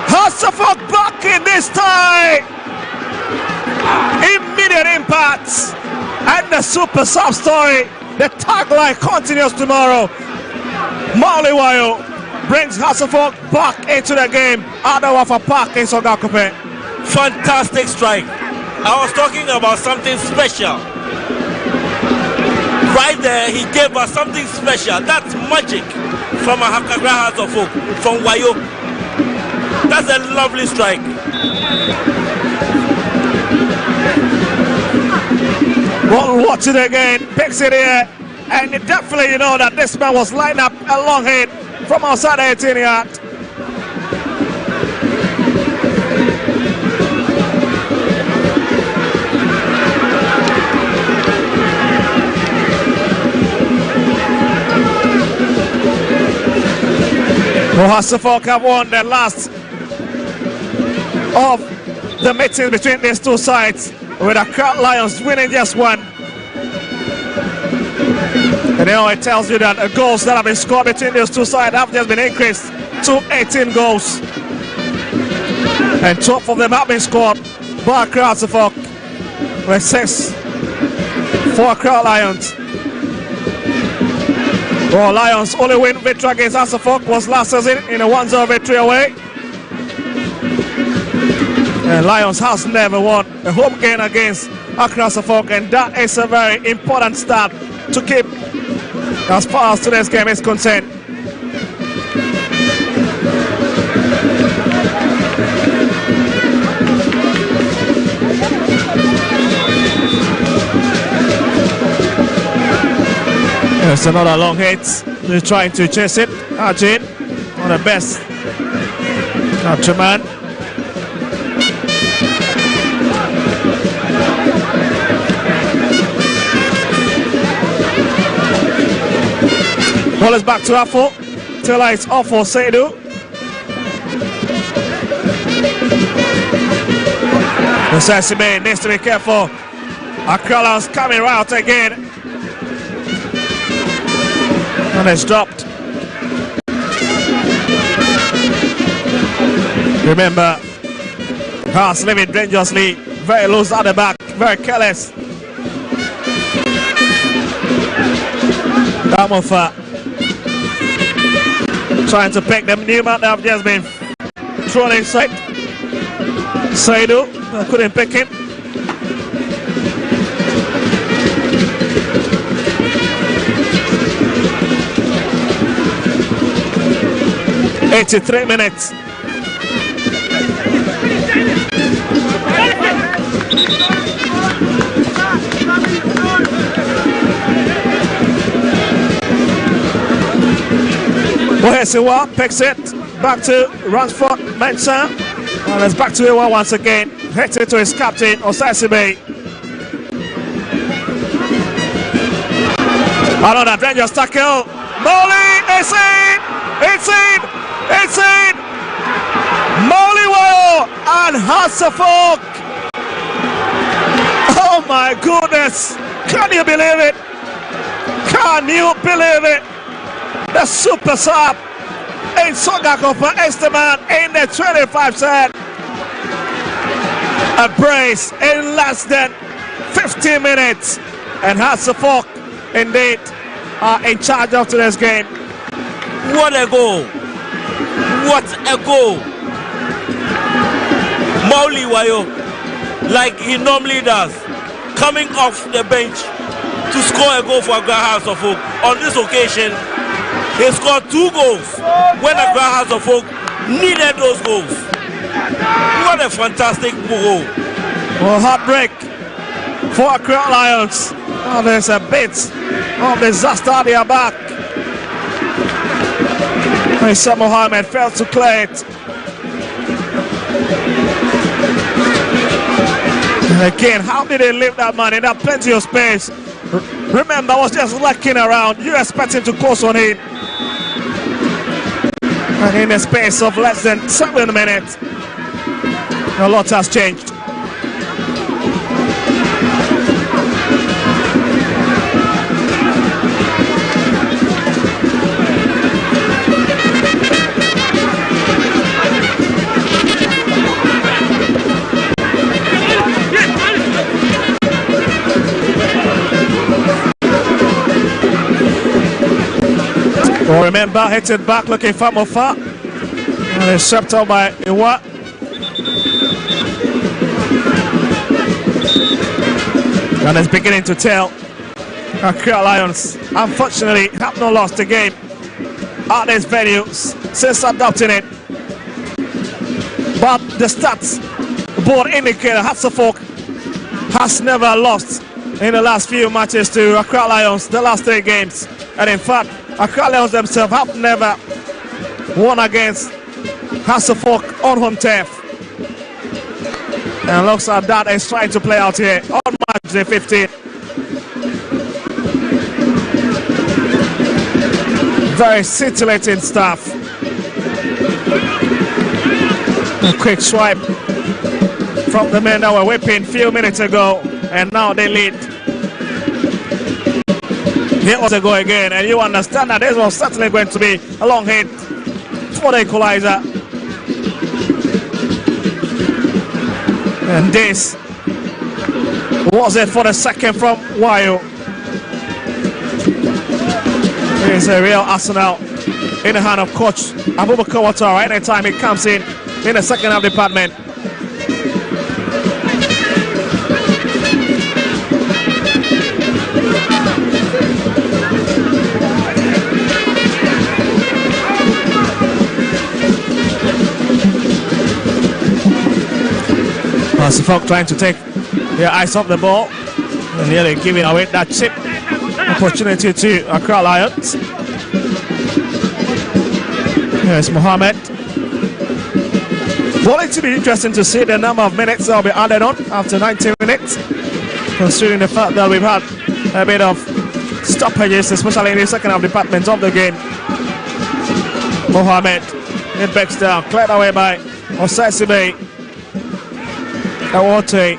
Speaker 8: has to fuck back in this time. Immediate impacts and the super sub story. The tagline continues tomorrow. Mauliwayo brings Hasselhoff back into the game. Adawafa Park in Sogakope.
Speaker 9: Fantastic strike. I was talking about something special. Right there, he gave us something special. That's magic from Accra Hearts of Oak, from Wayo. That's a lovely strike.
Speaker 8: Well, watch it again, picks it here, and definitely you know that this man was lined up a long hit from outside the 18-yard. Hasselhoff have won the last of the meetings between these two sides, with Accra Lions winning just one. And you know, it tells you that the goals that have been scored between these two sides have just been increased to 18 goals. And 12 of them have been scored by Accra Hasselhoff, with 6 for Accra Lions. Well, Lions' only win victory against Hasselhoff was last season in a 1-0 victory away. And Lions has never won a home game against Accra Hasselhoff, and that is a very important start to keep as far as today's game is concerned. There's another long hit. They're trying to chase it. Arjun, one of the best. Archerman. Ball is back to Afo. Taylor is off for Seidu. Osasibe needs to be careful. Accra Lions coming right out again. And it's dropped. Remember, Hearts living dangerously, very loose at the back, very careless. Damofa trying to pick them. Newman have just been thrown inside. Saidu couldn't pick him. "83 minutes. Bohesiwa picks it back to Ransford Mensah, and it's back to Ewa once again. Hits it to his captain Osasibe. Another dangerous tackle. Molly is in. It's in. It's in. Mauliwayo and Hasselhoff. Oh my goodness. Can you believe it? Can you believe it? The super sub in Sogakope Esteban in the 25 set. A brace in less than 15 minutes. And Hasselhoff indeed are in charge of today's game.
Speaker 9: What a goal! What a goal! Mauliwayo, like he normally does, coming off the bench to score a goal for Accra Hearts of Oak. On this occasion, he scored 2 goals when Accra Hearts of Oak needed those goals. What a fantastic goal!
Speaker 8: Well, heartbreak for Accra Lions. Oh, there's a bit of disaster at their back. Isa Mohammed failed to clear it. And again, how did they leave that man in that plenty of space? Remember, was just lurking around. You expect him to close on him. And in the space of less than 7 minutes, a lot has changed. Well, remember, hit it back, looking for Mofa. And it's swept out by Iwa. And it's beginning to tell. Accra Lions, unfortunately, have not lost the game at this venue since adopting it. But the stats board indicate Hatzerfolk has never lost in the last few matches to Accra Lions, the last 3 games. And in fact, Accra Lions themselves have never won against Hatzerfolk on home turf. And looks like that is trying to play out here on match day 15. Very scintillating stuff. A quick swipe from the men that were whipping a few minutes ago, and now they lead. Here was a go again, and you understand that this was certainly going to be a long hit for the equalizer. And this was it for the second from Wayo. It's a real arsenal in the hand of coach Abubakar Watara. Anytime he comes in the second half department. Hatzerfolk trying to take their eyes off the ball and nearly giving away that chip opportunity to Accra Lions. Here's Mohammed. Well, it will be interesting to see the number of minutes that will be added on after 90 minutes, considering the fact that we've had a bit of stoppages, especially in the second half department of the game. Mohammed, it backs down, cleared away by Osasibe. Awate.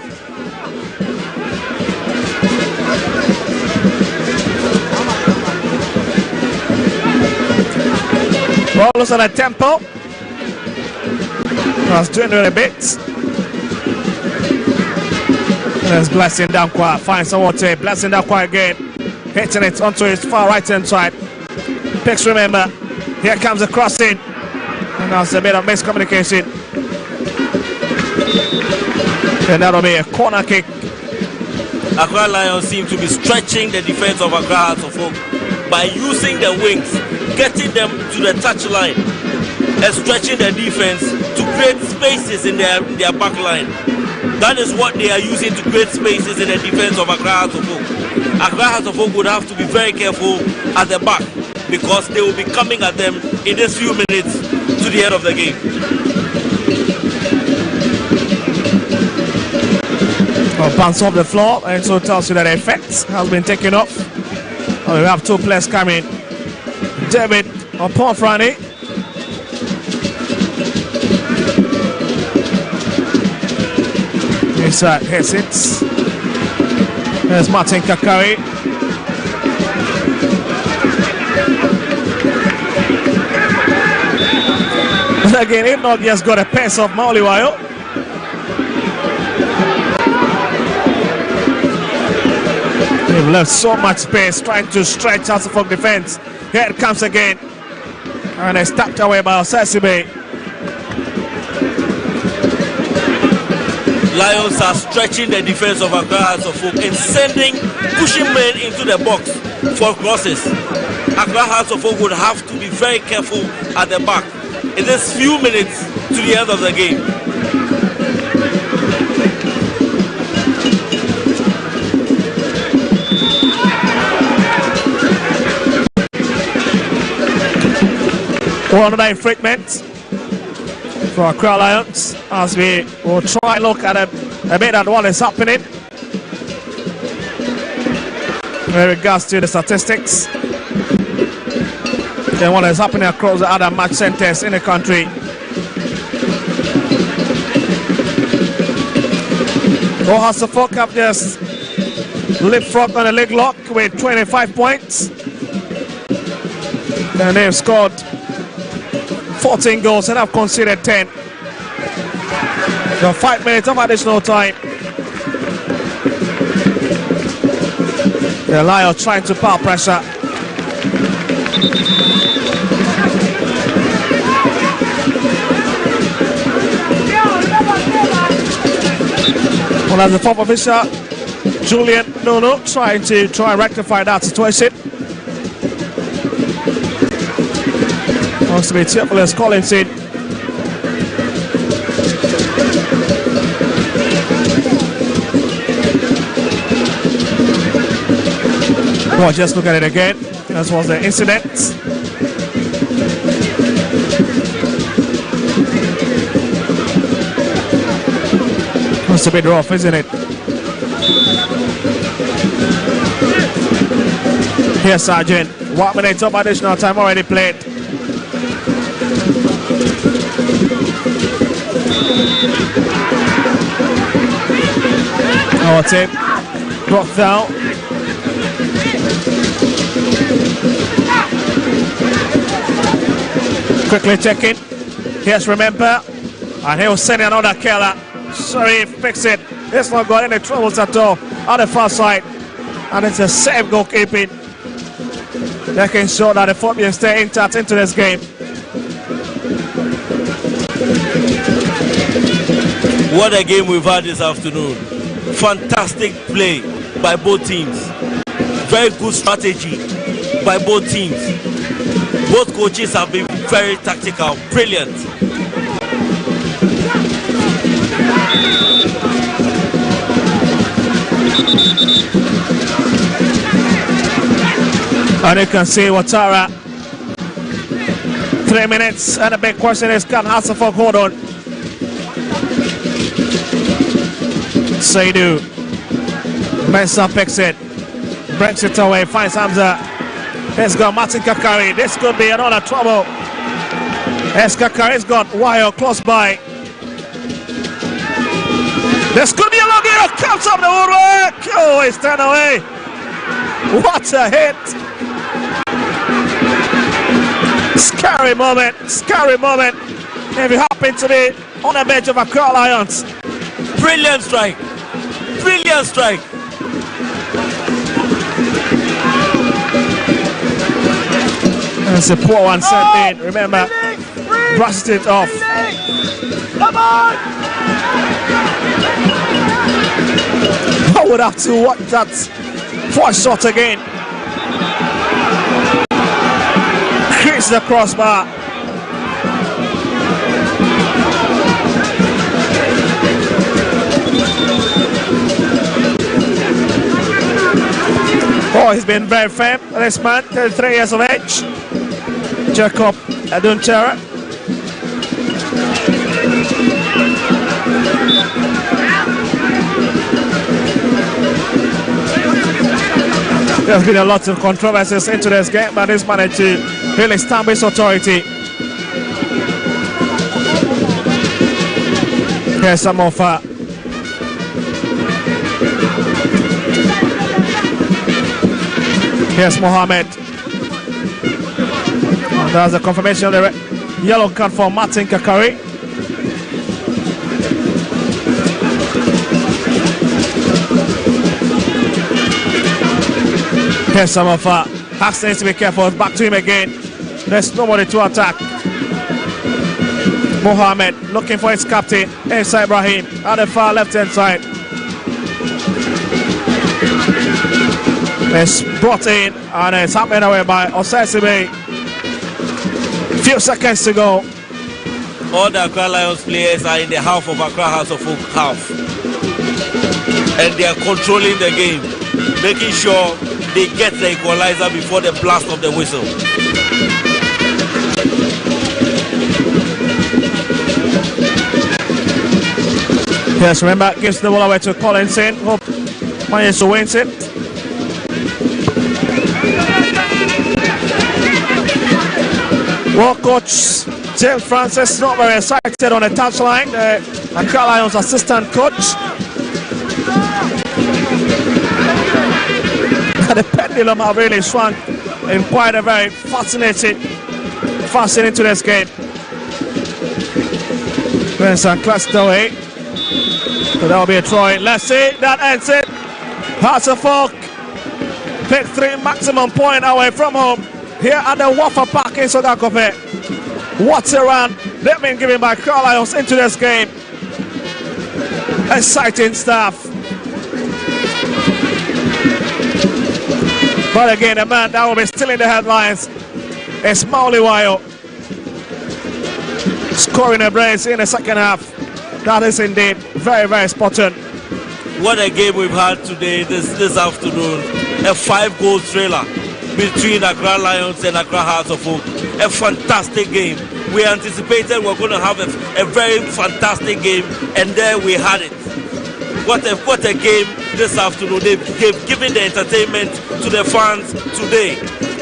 Speaker 8: Ball was on a tempo. Was doing it a bit. There's Blessing Dankwa. Finds Awate. Blessing Dankwa again. Hitting it onto his far right hand side. Picks, remember. Here comes the crossing. And that's a bit of miscommunication. And that'll be a corner kick.
Speaker 9: Accra Lions seem to be stretching the defense of Accra Hatzerfolk by using the wings, getting them to the touchline and stretching the defense to create spaces in their back line. That is what they are using to create spaces in the defense of Accra Hatzerfolk. Accra Hatzerfolk would have to be very careful at the back because they will be coming at them in this few minutes to the end of the game.
Speaker 8: Bounce off the floor, and so it tells you that the effect has been taken off. We have 2 players coming. David upon Franny. Inside, here's it. There's Martin Kakari. And again, if not, just got a pass of Mauliwayo. They've left so much space trying to stretch Hatzerfolk defense. Here it comes again. And it's tapped away by Osasibe.
Speaker 9: Lions are stretching the defense of Accra Hatzerfolk and pushing men into the box for crosses. Accra Hatzerfolk would have to be very careful at the back in this few minutes to the end of the game.
Speaker 8: One of the infringement for Accra Lions as we will try and look at a bit at what is happening. in regards to the statistics and what is happening across the other match centers in the country. Suffolk have just leapfrogged on the league lock with 25 points. And they've scored 14 goals and have conceded 10. So 5 minutes of additional time. The Lions trying to power pressure. Well, as the fourth official, Julian Nono, trying to rectify that situation. Wants to be cheerful as Collins in. Well, just look at it again. That was the incident. It's a bit rough, isn't it? Here, Sergeant. 1 minute of additional time already played. Our tape brought down. Quickly checking. Here's Remember. And he'll send another killer. Sorry, fix it. It's not got any troubles at all on the far side. And it's a safe goalkeeping. They can show that the Phobians stay intact into this game.
Speaker 9: What a game we've had this afternoon. Fantastic play by both teams. Very good strategy by both teams. Both coaches have been very tactical. Brilliant.
Speaker 8: And you can see Watara. 3 minutes, and the big question is, can Hasselhoff hold on? Saidu. Mensah picks it. Breaks it away, finds Hamza. He's got Martin Kakari. This could be another trouble. As Kakari's got Wire close by. This could be a long hit. Comes up the woodwork. Oh, he's turned away. What a hit. Scary moment. Scary moment. If you happen to be on the bench of Accra Lions.
Speaker 9: Brilliant strike. Brilliant strike.
Speaker 8: That's a poor one sent in. Remember, brushed it off.
Speaker 10: Come on!
Speaker 8: I would have to watch that for a shot again. Creates the crossbar. Oh, he's been very firm. This man, 33 years of age. Jacob Adunchera. There's been a lot of controversies into this game, but he's managed to really establish authority. Here's some of here's Mohammed. There's a confirmation of the yellow card for Martin Kakari. Here's some of Hastings to be careful. Back to him again. There's nobody to attack. Mohammed looking for his captain. Inside Ibrahim at the far left hand side. It's brought in and it's happening away by Osesibe. Few seconds to go.
Speaker 9: All the Accra Lions players are in the half of Accra House of Folk half. And they are controlling the game, making sure they get the equalizer before the blast of the whistle.
Speaker 8: Yes, remember, gives the ball away to Collinson. Hope manages to win it. Well, coach James Francis not very excited on the touchline. Accra Lions assistant coach. The pendulum have really swung in quite a very fascinating to this game. Vincent clutched away. So that will be a try. Let's see, that ends it. Hasselfolk pick 3 maximum point away from home here at the Waffle Park in Sogakope. What a run they've been given by Accra Lions into this game. Exciting stuff. But again, the man that will be still in the headlines is Mauliwayo, scoring a brace in the second half. That is indeed very, very spot on.
Speaker 9: What a game we've had today, this afternoon. A 5-goal thriller between Accra Lions and Accra Hearts of Oak. A fantastic game. We anticipated we're going to have a very fantastic game, and there we had it. What a game this afternoon. They've given the entertainment to the fans today.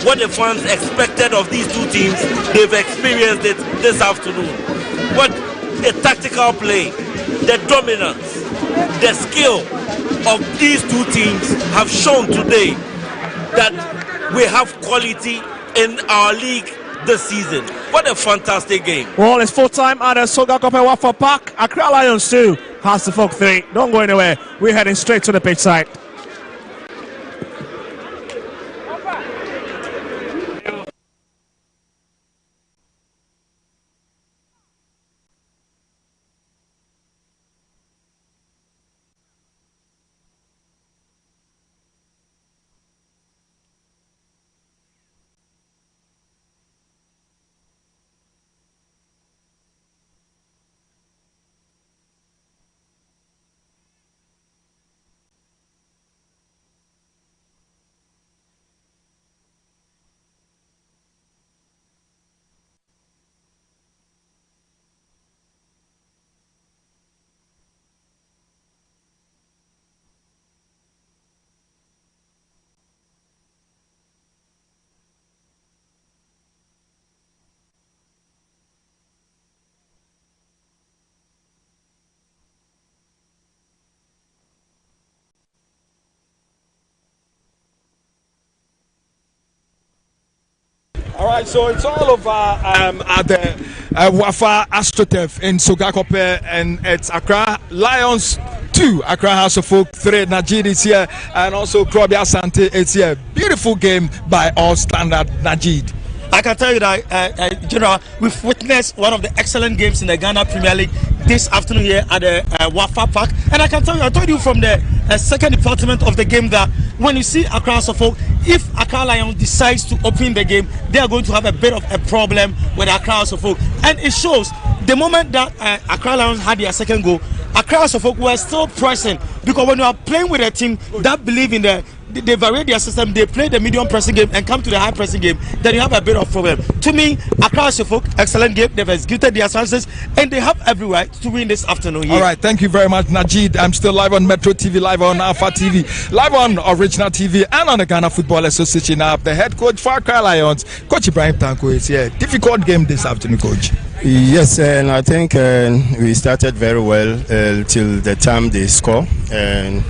Speaker 9: What the fans expected of these two teams, they've experienced it this afternoon. What a tactical play, the dominance, the skill of these two teams have shown today that we have quality in our league this season. What a fantastic game.
Speaker 8: Well, it's full time at the Sogakope Waffle Park. Accra Lions 2, Hasselfolk 3. Don't go anywhere. We're heading straight to the pitch side.
Speaker 2: All right, so it's all over at the Wafa AstroTurf in Sogakope, and it's Accra Lions 2, Accra House of Folk 3. Najid is here, and also Krobi Asante is here. Beautiful game by all standard, Najid.
Speaker 3: I can tell you that, General, we've witnessed one of the excellent games in the Ghana Premier League this afternoon here at the Wafa Park. And I can tell you, I told you from the second department of the game that when you see Accra House of Folk, if Accra Lions decides to open the game, they are going to have a bit of a problem with Accra House of Folk. And it shows the moment that Accra Lions had their second goal, Accra House of Folk were still pressing, because when you are playing with a team that believe in they vary their system, they play the medium pressing game and come to the high pressing game, then you have a bit of problem. To me, Accra House of Folk, excellent game. They've executed their chances and they have every right to win this afternoon here.
Speaker 2: All right, thank you very much, Najid. I'm still live on Metro TV, live on Alpha TV, live on Original TV, and on the Ghana Football Association app. The head coach for Accra Lions, Coach Ibrahim Tanko, is here. Difficult game this afternoon, Coach.
Speaker 11: Yes, and I think we started very well till the time they score. And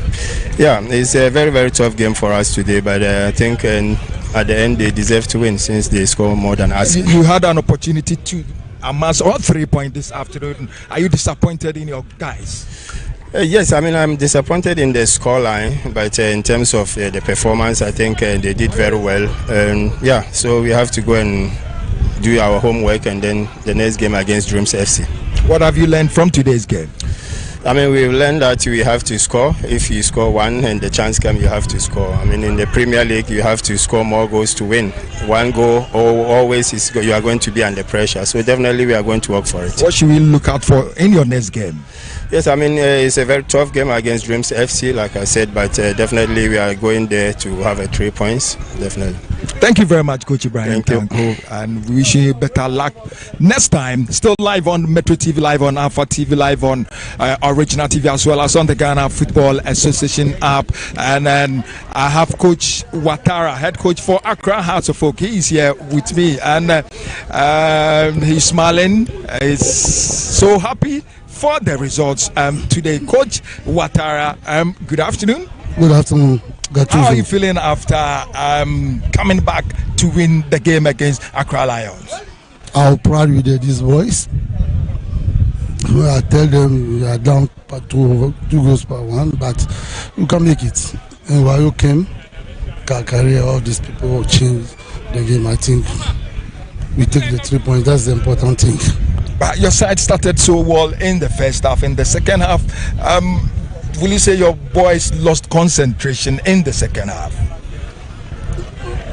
Speaker 11: yeah, it's a very, very tough game for us today, but I think at the end they deserve to win since they score more than us.
Speaker 2: You had an opportunity to amass all 3 points this afternoon. Are you disappointed in your guys?
Speaker 11: Yes, I mean, I'm disappointed in the scoreline, but in terms of the performance, I think they did very well. Yeah, so we have to go and do our homework, and then the next game against Dreams FC.
Speaker 2: What have you learned from today's game?
Speaker 11: I mean, we've learned that we have to score. If you score one and the chance comes, you have to score. I mean, in the Premier League, you have to score more goals to win. One goal always is you are going to be under pressure. So definitely we are going to work for it.
Speaker 2: What should we look out for in your next game?
Speaker 11: Yes, I mean, it's a very tough game against Dreams FC, like I said, but definitely we are going there to have 3 points, definitely.
Speaker 2: Thank you very much, Coach Ibrahim.
Speaker 11: Thank you.
Speaker 2: And we wish you better luck next time. Still live on Metro TV, live on Alpha TV, live on Original TV, as well as on the Ghana Football Association app. And then I have Coach Ouattara, head coach for Accra Hearts of Oak. He is here with me, and he's smiling. He's so happy for the results today. Coach Ouattara, good afternoon.
Speaker 12: Good afternoon.
Speaker 2: How are you feeling after coming back to win the game against Accra Lions?
Speaker 12: How proud with these boys. I tell them we are down by two goals per one, but you can make it. And while you came, career, all these people will change the game. I think we take the 3 points. That's the important thing.
Speaker 2: But your side started so well in the first half. In the second half, will you say your boys lost concentration in the second half?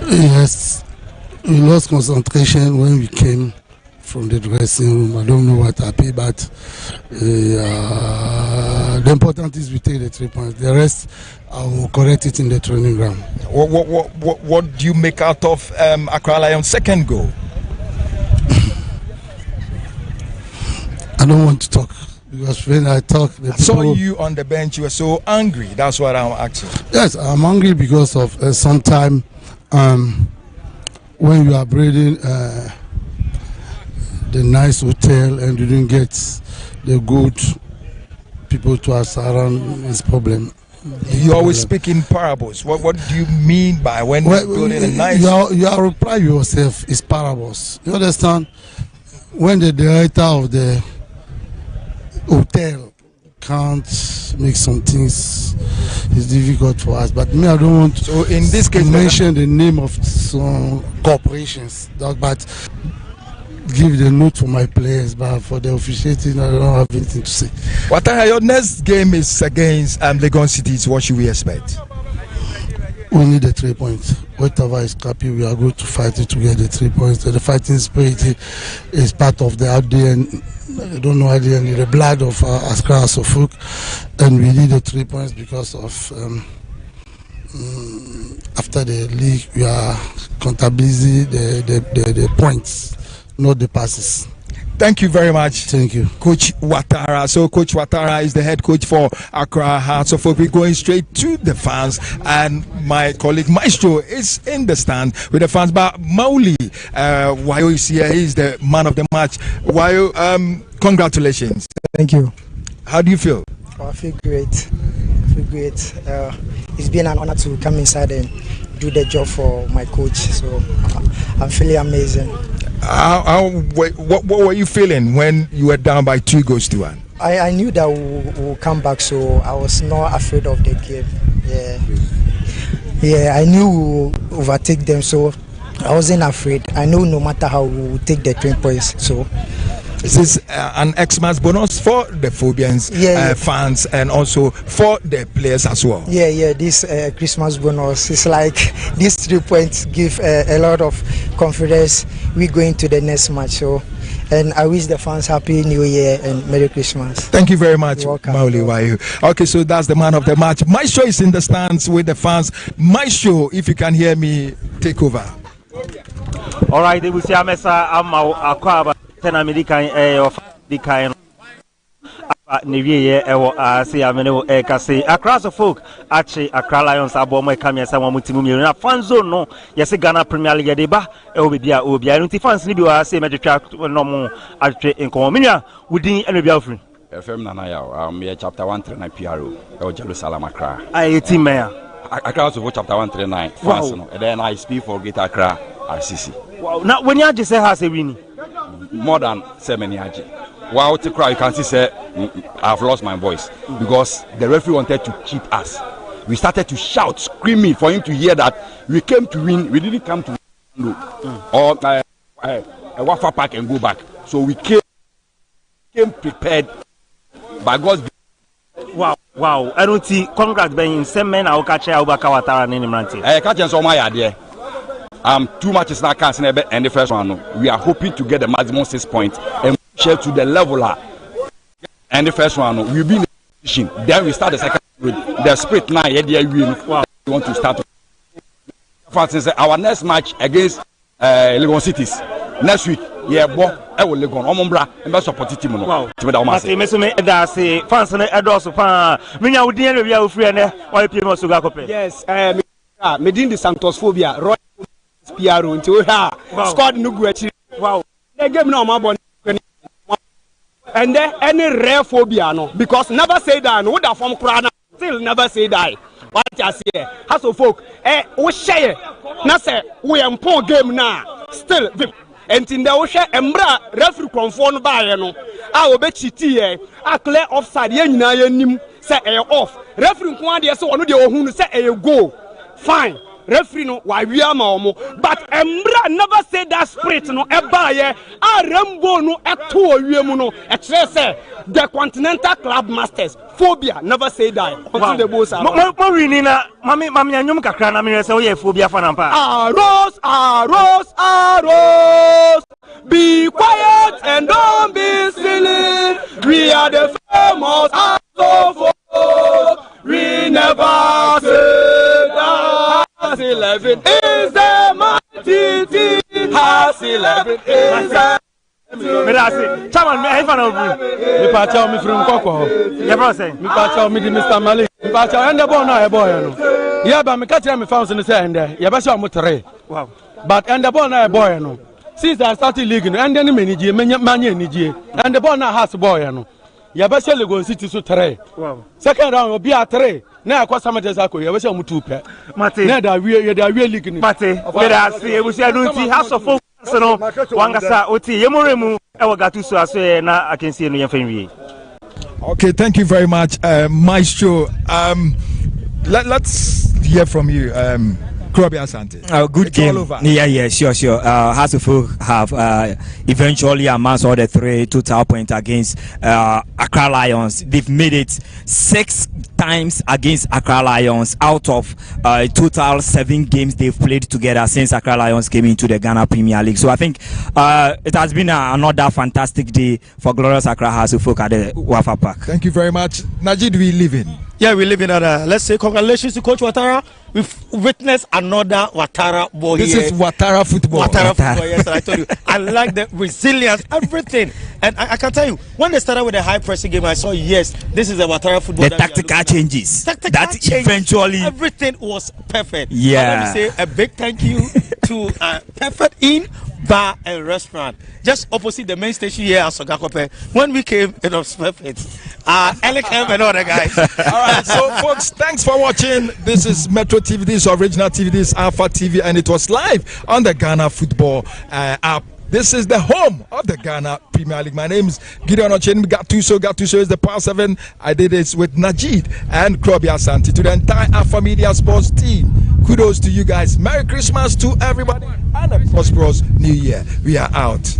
Speaker 12: Yes, we lost concentration when we came from the dressing room. I don't know what happened, but the important is we take the 3 points. The rest, I will correct it in the training ground.
Speaker 2: What do you make out of Accra Lions' second goal?
Speaker 12: I don't want to talk. Because when I talk,
Speaker 2: I saw you on the bench. You were so angry. That's what I'm asking.
Speaker 12: Yes, I'm angry because of sometime when you are breeding the nice hotel and you didn't get the good people to us around is problem.
Speaker 2: You always speak in parables. What do you mean by when you're building a nice?
Speaker 12: Your reply yourself is parables. You understand? When the director of the hotel can't make some things, it's difficult for us. But me, I don't want to.
Speaker 2: So in this case,
Speaker 12: mention the name of some corporations, but give the note for my players. But for the officiating, I don't have anything to say.
Speaker 2: Ouattara, your next game is against Legon Cities. What should we expect?
Speaker 12: We need the 3 points. Whatever is happy, we are going to fight it to get the 3 points. The fighting spirit is part of the ADN. I don't know ADN, the blood of Accra Suffolk, and we need the 3 points because of after the league we are contabilizing the points, not the passes.
Speaker 2: Thank you very much.
Speaker 12: Thank you,
Speaker 2: Coach Ouattara. So Coach Ouattara is the head coach for Accra Hearts of Oak. We're going straight to the fans, and my colleague Maestro is in the stand with the fans. But Mauli, Wayo is here. He's the man of the match. Wayo, congratulations.
Speaker 13: Thank you.
Speaker 2: How do you feel?
Speaker 13: I feel great. It's been an honor to come inside and do the job for my coach. So I'm feeling amazing.
Speaker 2: What were you feeling when you were down by 2-1?
Speaker 13: I knew that we'll come back, so I was not afraid of the game. Yeah, I knew we would overtake them, so I wasn't afraid. I know no matter how we will take the 3 points. So
Speaker 2: this is an Xmas bonus for the Phobians fans and also for the players as well.
Speaker 13: Yeah, this Christmas bonus is like these 3 points give a lot of confidence. We going to the next match. So, and I wish the fans Happy New Year and Merry Christmas.
Speaker 2: Thank you very much, Mauli Wayo. Okay, so that's the man of the match. My show is in the stands with the fans. My show, if you can hear me, take over.
Speaker 5: All right, we see Amesa Amau Aquaba. American of the kind say Accra Folk actually Accra Lions aboma come here someone with na fan zone no yes Ghana Premier League deba obia no fans ni bi wa say metric no mo atwe nko minia wudin eno bia ofri
Speaker 14: FM nana ya me chapter 139 PRO e Jerusalem Accra
Speaker 5: I team mayor
Speaker 14: Accra Folk chapter 139 fans no and then I speak for Greater Accra RCC.
Speaker 5: Wow, now when you just say has a winning
Speaker 14: more than 7 years. Wow, to cry, you can see, say, I've lost my voice because the referee wanted to cheat us. We started to shout, screaming for him to hear that we came to win. We didn't come to win, or Wafa Park and go back. So we came prepared by God's grace.
Speaker 5: Wow. I don't see. Congrats, Ben. Some men are catching Abubakar Ouattara in Nimranti.
Speaker 14: Catching some my idea. 2 matches now can't and the first one. We are hoping to get the maximum 6 points and share to the leveler and the first one we'll be in the position. Then we start the second with the split now. We want to start. For instance, our next match against Legon Cities next week. Yeah, I will Legon. Omombra and best support team. Wow. Fans and Edos of Minya would be able free and why people to go.
Speaker 7: Yes, Medin the Santos phobia, Roy Piaro into her. Squad Nuguchi. Wow. They gave no more. And then any rare phobia, no, because never say that, no, that from Krana, still never say that. What I say, has of folk, we share, na say, we am poor game now, still, and in the ocean, embra, referee conform by, no, I will bet you, I clear offside, yen, say, off, referee, one day, so on the who say, go, fine. Referee no why we are more but embra never say that spirit no eba ye a rainbow no eto owie no e kire say the Continental Club Masters phobia never say that until the boss are mo wini na mami anyum kakra na me say we ye phobia fan ampa arose be quiet and don't be silly we are the famous we never say that. Has 11 is the mighty team. Has 11 is the. Chairman, me I fan of me pacha me from Koko. You bro say? Me pacha me di Mr. Malik. Me pacha and the boy na e boy no. Yeah, but me catch me fans in the say and there. You be sure mo 3. Wow. But and the boy na e boy no. Since I started league no and then me ni manye ni and the boy na has boy no. You be sure Legon City so 3. Wow. Second round will be a 3. Na akwa samete zako ya wese mutu pe mate na da we league ni mate we da se ebusia no nti haso fo no wangasa oti yemoremu e wagatu so aso na akensie no yemfa nwie.
Speaker 2: Okay, thank you very much, Maestro. Let's hear from you, Krobi Asante.
Speaker 1: Good
Speaker 2: it's
Speaker 1: game.
Speaker 2: All over.
Speaker 1: Yeah, sure. Hasselhoff have eventually amassed all the 3 total points against Accra Lions. They've made it 6 times against Accra Lions out of total 7 games they've played together since Accra Lions came into the Ghana Premier League. So I think it has been another fantastic day for Glorious Accra Hasselhoff at the Wafa Park.
Speaker 2: Thank you very much. Najid, we live in.
Speaker 3: Yeah, we live in let's say congratulations to Coach Ouattara. We've witnessed another Ouattara ball
Speaker 2: this
Speaker 3: here.
Speaker 2: This is Ouattara football.
Speaker 3: Ouattara football, yes, I told you. I like the resilience, everything. And I can tell you, when they started with a high pressing game, I saw, yes, this is a Ouattara football.
Speaker 1: The tactical changes. Eventually.
Speaker 3: Everything was perfect.
Speaker 1: Yeah.
Speaker 3: Let me say a big thank you to Perfect Inn Bar and Restaurant, just opposite the main station here at Sogakope. When we came, it was perfect. Alec and all the guys.
Speaker 2: All right, so folks, thanks for watching. This is Metro TV, this is Original TV, this is Alpha TV, and it was live on the Ghana Football app. This is the home of the Ghana Premier League. My name is Gideon Ochen. Gattuso is the Power 7. I did this with Najid and Krobi Asante. To the entire Alpha Media Sports team, kudos to you guys. Merry Christmas to everybody and a prosperous New Year. We are out.